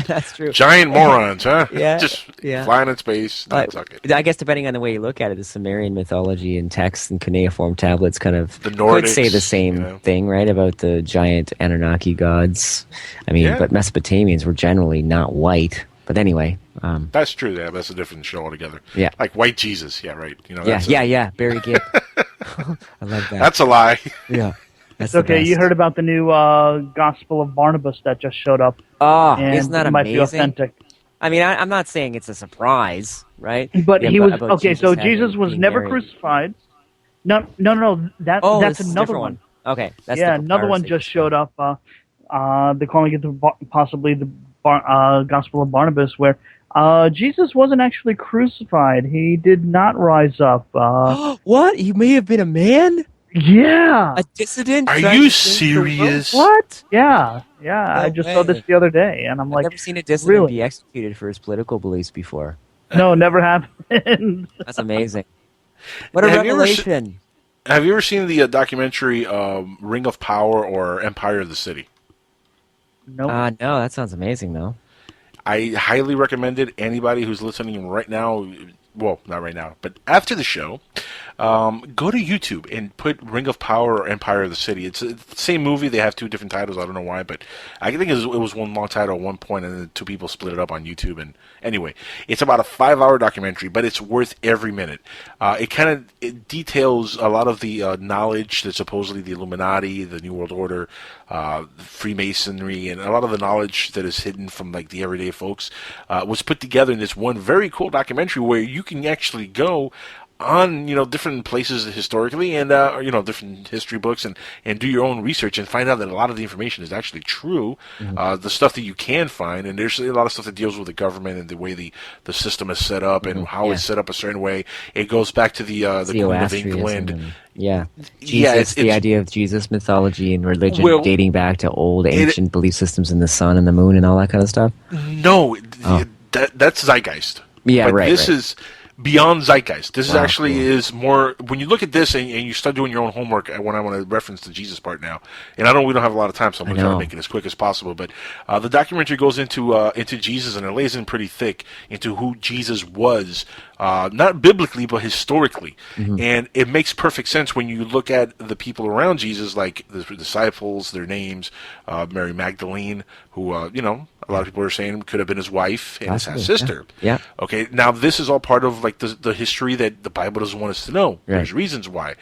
That's true. Giant morons, huh? Yeah. Just flying in space. I guess depending on the way you look at it, the Sumerian mythology and texts and cuneiform tablets kind of could say the same thing, right, about the giant Anunnaki gods. I mean, but Mesopotamians were generally not white. But anyway. That's true. Yeah, that's a different show altogether. Yeah. Like White Jesus. Yeah, right. Barry Gibb. I love that. That's a lie. Yeah. That's okay. You heard about the new Gospel of Barnabas that just showed up. Oh, isn't that amazing? It might be authentic. I mean, I'm not saying it's a surprise, right? But he was okay. So Jesus was never crucified. No. That's another one. Okay, that's another one just showed up. They're calling it possibly the Gospel of Barnabas, where Jesus wasn't actually crucified. He did not rise up. What? He may have been a man? Yeah. A dissident? Are you serious? What? Yeah. I just saw this the other day, and I'm like, I've never seen a dissident be executed for his political beliefs before. No, never happened. That's amazing. What a revelation. Have you ever seen the documentary Ring of Power or Empire of the City? No. No, that sounds amazing, though. I highly recommend it. Anybody who's listening right now, well, not right now, but after the show, go to YouTube and put Ring of Power or Empire of the City. It's the same movie. They have two different titles. I don't know why, but I think it was one long title at one point, and then two people split it up on YouTube. And anyway, it's about a 5-hour documentary, but it's worth every minute. It details a lot of the knowledge that supposedly the Illuminati, the New World Order, Freemasonry, and a lot of the knowledge that is hidden from like the everyday folks was put together in this one very cool documentary where you can actually go on different places historically, and different history books, and do your own research and find out that a lot of the information is actually true. The stuff that you can find, and there's a lot of stuff that deals with the government and the way the system is set up and how it's set up a certain way. It goes back to the Queen of England. And, Jesus, It's the idea of Jesus mythology and religion Well, dating back to old ancient belief systems in the sun and the moon and all that kind of stuff. no, that's zeitgeist. Yeah, but right. This is beyond zeitgeist. This is actually cool. is more when you look at this and you start doing your own homework. When I want to reference the Jesus part now, and we don't have a lot of time, so I'm going to try to make it as quick as possible. But the documentary goes into Jesus, and it lays in pretty thick into who Jesus was, not biblically but historically, and it makes perfect sense when you look at the people around Jesus, like the disciples, their names, Mary Magdalene, who a lot of people are saying could have been his wife and his half-sister. Yeah. Okay, now this is all part of like the history that the Bible doesn't want us to know. Right. There's reasons why.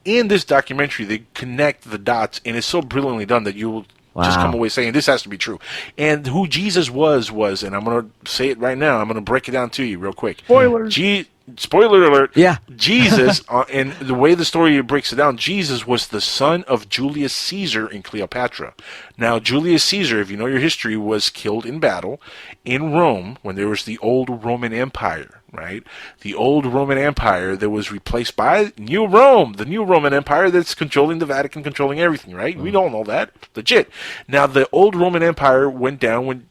In this documentary, they connect the dots, and it's so brilliantly done that you will just come away saying this has to be true. And who Jesus was, and I'm going to say it right now. I'm going to break it down to you real quick. Spoilers. Spoiler alert. Yeah. Jesus, and the way the story breaks it down, Jesus was the son of Julius Caesar and Cleopatra. Now, Julius Caesar, if you know your history, was killed in battle in Rome when there was the old Roman Empire, right? The old Roman Empire that was replaced by New Rome, the new Roman Empire that's controlling the Vatican, controlling everything, right? We don't know that. Legit. Now, the old Roman Empire went down when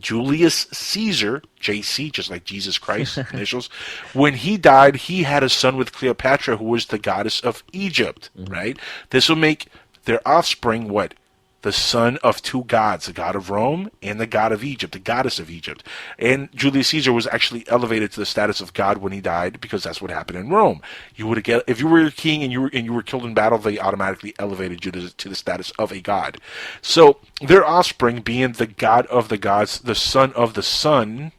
Julius Caesar, JC, just like Jesus Christ, initials, when he died, he had a son with Cleopatra, who was the goddess of Egypt, right? This will make their offspring what? The son of two gods, the god of Rome and the god of Egypt, the goddess of Egypt. And Julius Caesar was actually elevated to the status of god when he died, because that's what happened in Rome. You would get, if you were a king and you were killed in battle, they automatically elevated you to the status of a god. So their offspring being the god of the gods, the son of the sun,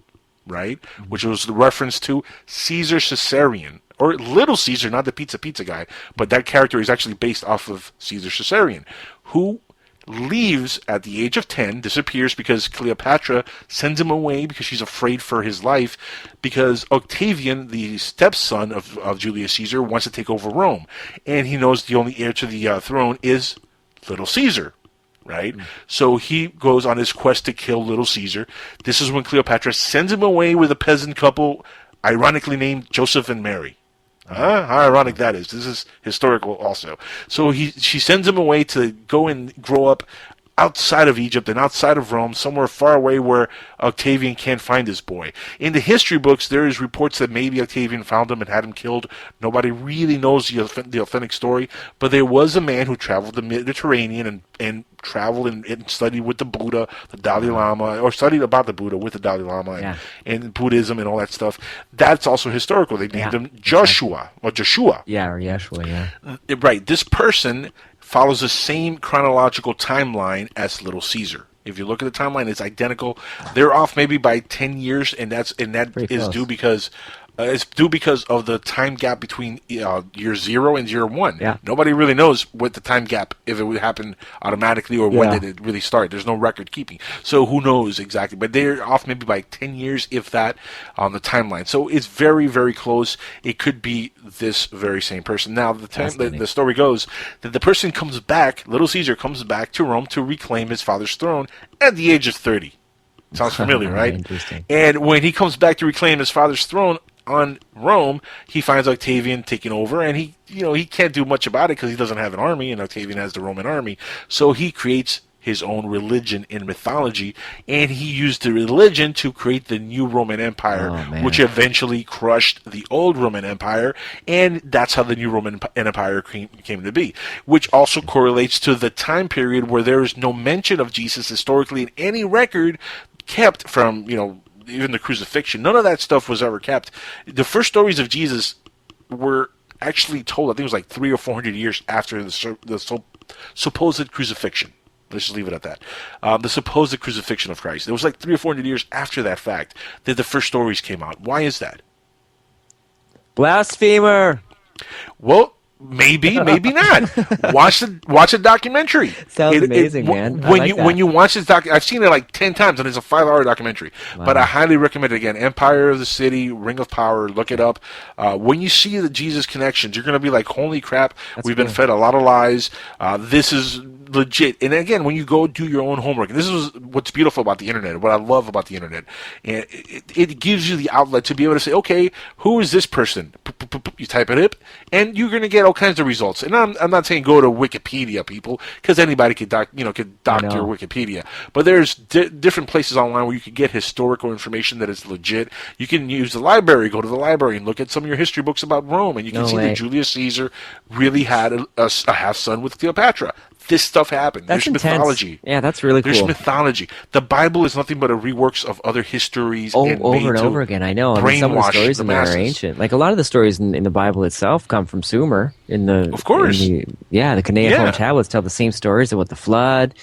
right, which was the reference to Caesar Caesarion. Or Little Caesar, not the pizza guy, but that character is actually based off of Caesar Caesarion, who leaves at the age of 10, disappears because Cleopatra sends him away because she's afraid for his life, because Octavian, the stepson of Julius Caesar, wants to take over Rome. And he knows the only heir to the throne is Little Caesar, right? So he goes on his quest to kill Little Caesar. This is when Cleopatra sends him away with a peasant couple, ironically named Joseph and Mary. How ironic that is. This is historical also. So she sends him away to go and grow up outside of Egypt and outside of Rome, somewhere far away where Octavian can't find his boy. In the history books, there is reports that maybe Octavian found him and had him killed. Nobody really knows the authentic story, but there was a man who traveled the Mediterranean and traveled and studied with the Buddha, the Dalai Lama, or studied about the Buddha with the Dalai Lama and Buddhism and all that stuff. That's also historical. They named him Joshua, or Joshua. Yeah, or Yeshua, yeah. Right. This person follows the same chronological timeline as Little Caesar. If you look at the timeline, it's identical. They're off maybe by 10 years, and that is due because it's due because of the time gap between year 0 and year 1. Yeah. Nobody really knows what the time gap, if it would happen automatically or when did it really start. There's no record keeping. So who knows exactly. But they're off maybe by 10 years, if that, on the timeline. So it's very, very close. It could be this very same person. Now, the story goes that the person comes back, Little Caesar comes back to Rome to reclaim his father's throne at the age of 30. Sounds familiar, right? Interesting. And when he comes back to reclaim his father's throne on Rome, he finds Octavian taking over, and he can't do much about it because he doesn't have an army, and Octavian has the Roman army. So he creates his own religion and mythology, and he used the religion to create the new Roman Empire, which eventually crushed the old Roman Empire, and that's how the new Roman Empire came to be, which also correlates to the time period where there is no mention of Jesus historically in any record kept from, even the crucifixion. None of that stuff was ever kept. The first stories of Jesus were actually told, I think it was like 300 or 400 years after the supposed crucifixion. Let's just leave it at that. The supposed crucifixion of Christ. It was like 300 or 400 years after that fact that the first stories came out. Why is that? Blasphemer! Well, Maybe, maybe not. Watch a documentary. Sounds amazing, man. I When like you that. when you watch this I've seen it like 10 times, and it's a 5-hour documentary. Wow. But I highly recommend it again. Empire of the City, Ring of Power. Look it up. When you see the Jesus connections, you're gonna be like, holy crap, we've been fed a lot of lies. This is legit. And again, when you go do your own homework, and this is what's beautiful about the internet, what I love about the internet, and it gives you the outlet to be able to say, okay, who is this person? You type it up, and you're going to get all kinds of results. And I'm not saying go to Wikipedia, people, because anybody could dock your Wikipedia. But there's different places online where you can get historical information that is legit. You can use the library, go to the library and look at some of your history books about Rome, and you can see that Julius Caesar really had a half-son with Cleopatra. This stuff happened. That's There's intense. mythology. Yeah, that's really cool. There's mythology. The Bible is nothing but a reworks of other histories. Over and over again. I know. I mean, some of the stories in there are ancient. Like a lot of the stories in the Bible itself come from Sumer. Of course. The cuneiform tablets tell the same stories about the flood.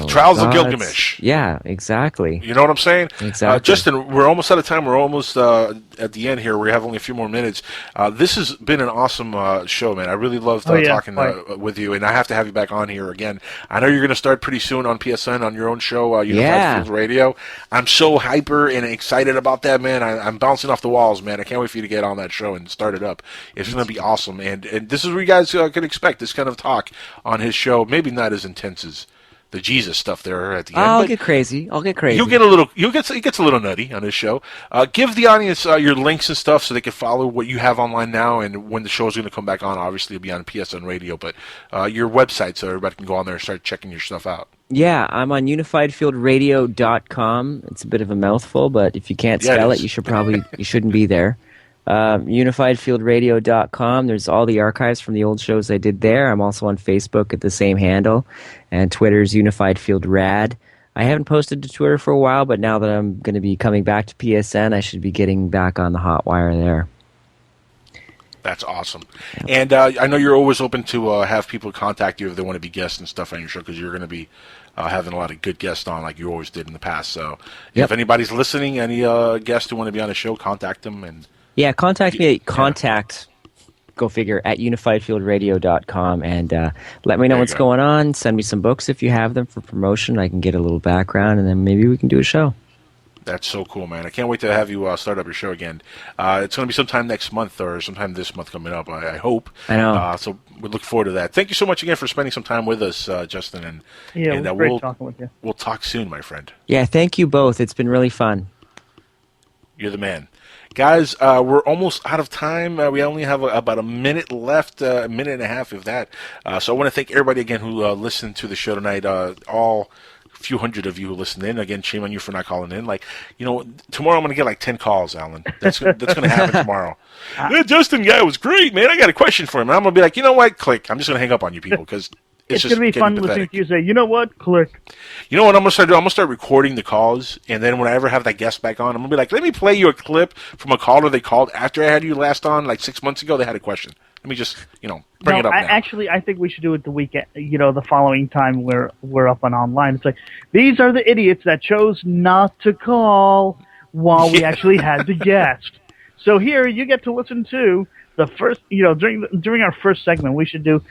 Trials of Gilgamesh. Yeah, exactly. You know what I'm saying? Exactly. Justin, we're almost out of time. We're almost at the end here. We have only a few more minutes. This has been an awesome show, man. I really loved talking with you, and I have to have you back on here again. I know you're going to start pretty soon on PSN on your own show, Unified Field Radio. I'm so hyper and excited about that, man. I'm bouncing off the walls, man. I can't wait for you to get on that show and start it up. It's going to be awesome, and this is what you guys can expect, this kind of talk on his show. Maybe not as intense as the Jesus stuff there at the end. I'll get crazy. He'll get a little. He gets a little nutty on his show. Give the audience your links and stuff so they can follow what you have online now, and when the show is going to come back on, obviously it'll be on PSN Radio. But your website, so everybody can go on there and start checking your stuff out. Yeah, I'm on UnifiedFieldRadio.com. It's a bit of a mouthful, but if you can't spell it, you shouldn't be there. UnifiedFieldRadio.com. There's all the archives from the old shows I did there. I'm also on Facebook at the same handle, and Twitter's Unified Field Rad. I haven't posted to Twitter for a while, but now that I'm going to be coming back to PSN, I should be getting back on the hot wire there. That's awesome. And I know you're always open to have people contact you if they want to be guests and stuff on your show, because you're going to be having a lot of good guests on like you always did in the past. So if anybody's listening, any guests who want to be on the show, contact them. And contact me at go figure, at UnifiedFieldRadio.com, and let me know what's going on. Send me some books if you have them for promotion. I can get a little background, and then maybe we can do a show. That's so cool, man. I can't wait to have you start up your show again. It's going to be sometime next month or sometime this month coming up, I hope. I know. So we look forward to that. Thank you so much again for spending some time with us, Justin. It was great talking with you. We'll talk soon, my friend. Yeah, thank you both. It's been really fun. You're the man. Guys, we're almost out of time. We only have about a minute left, a minute and a half, if that. So I want to thank everybody again who listened to the show tonight, all few hundred of you who listened in. Again, shame on you for not calling in. Tomorrow I'm going to get like 10 calls, Alan. That's going to happen tomorrow. Justin guy was great, man. I got a question for him. And I'm going to be like, you know what? Click. I'm just going to hang up on you people because it's going to be fun listening to you say, you know what? Click. You know what I'm going to start doing? I'm going to start recording the calls, and then when I ever have that guest back on, I'm going to be like, let me play you a clip from a caller they called after I had you last on, like 6 months ago. They had a question. Let me just, bring it up now. Actually, I think we should do it the weekend, the following time we're up on online. It's like, these are the idiots that chose not to call while we actually had the guest. So here, you get to listen to the first, during our first segment, we should do,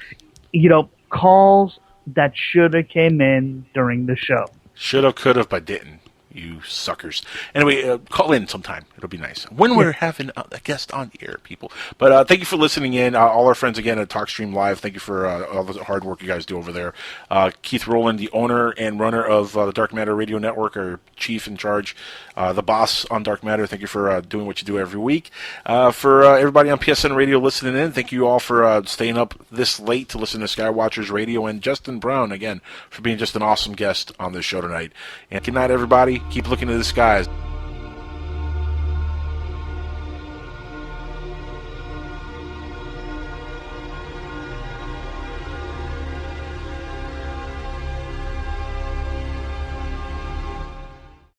calls that should have came in during the show. Should have, could have, but didn't. You suckers. Anyway, call in sometime. It'll be nice. When we're having a guest on the air, people. But thank you for listening in. All our friends again at TalkStream Live, thank you for all the hard work you guys do over there. Keith Rowland, the owner and runner of the Dark Matter Radio Network, our chief in charge, the boss on Dark Matter, thank you for doing what you do every week. For everybody on PSN Radio listening in, thank you all for staying up this late to listen to Skywatchers Radio, and Justin Brown, again, for being just an awesome guest on this show tonight. And good night, everybody. Keep looking to the skies.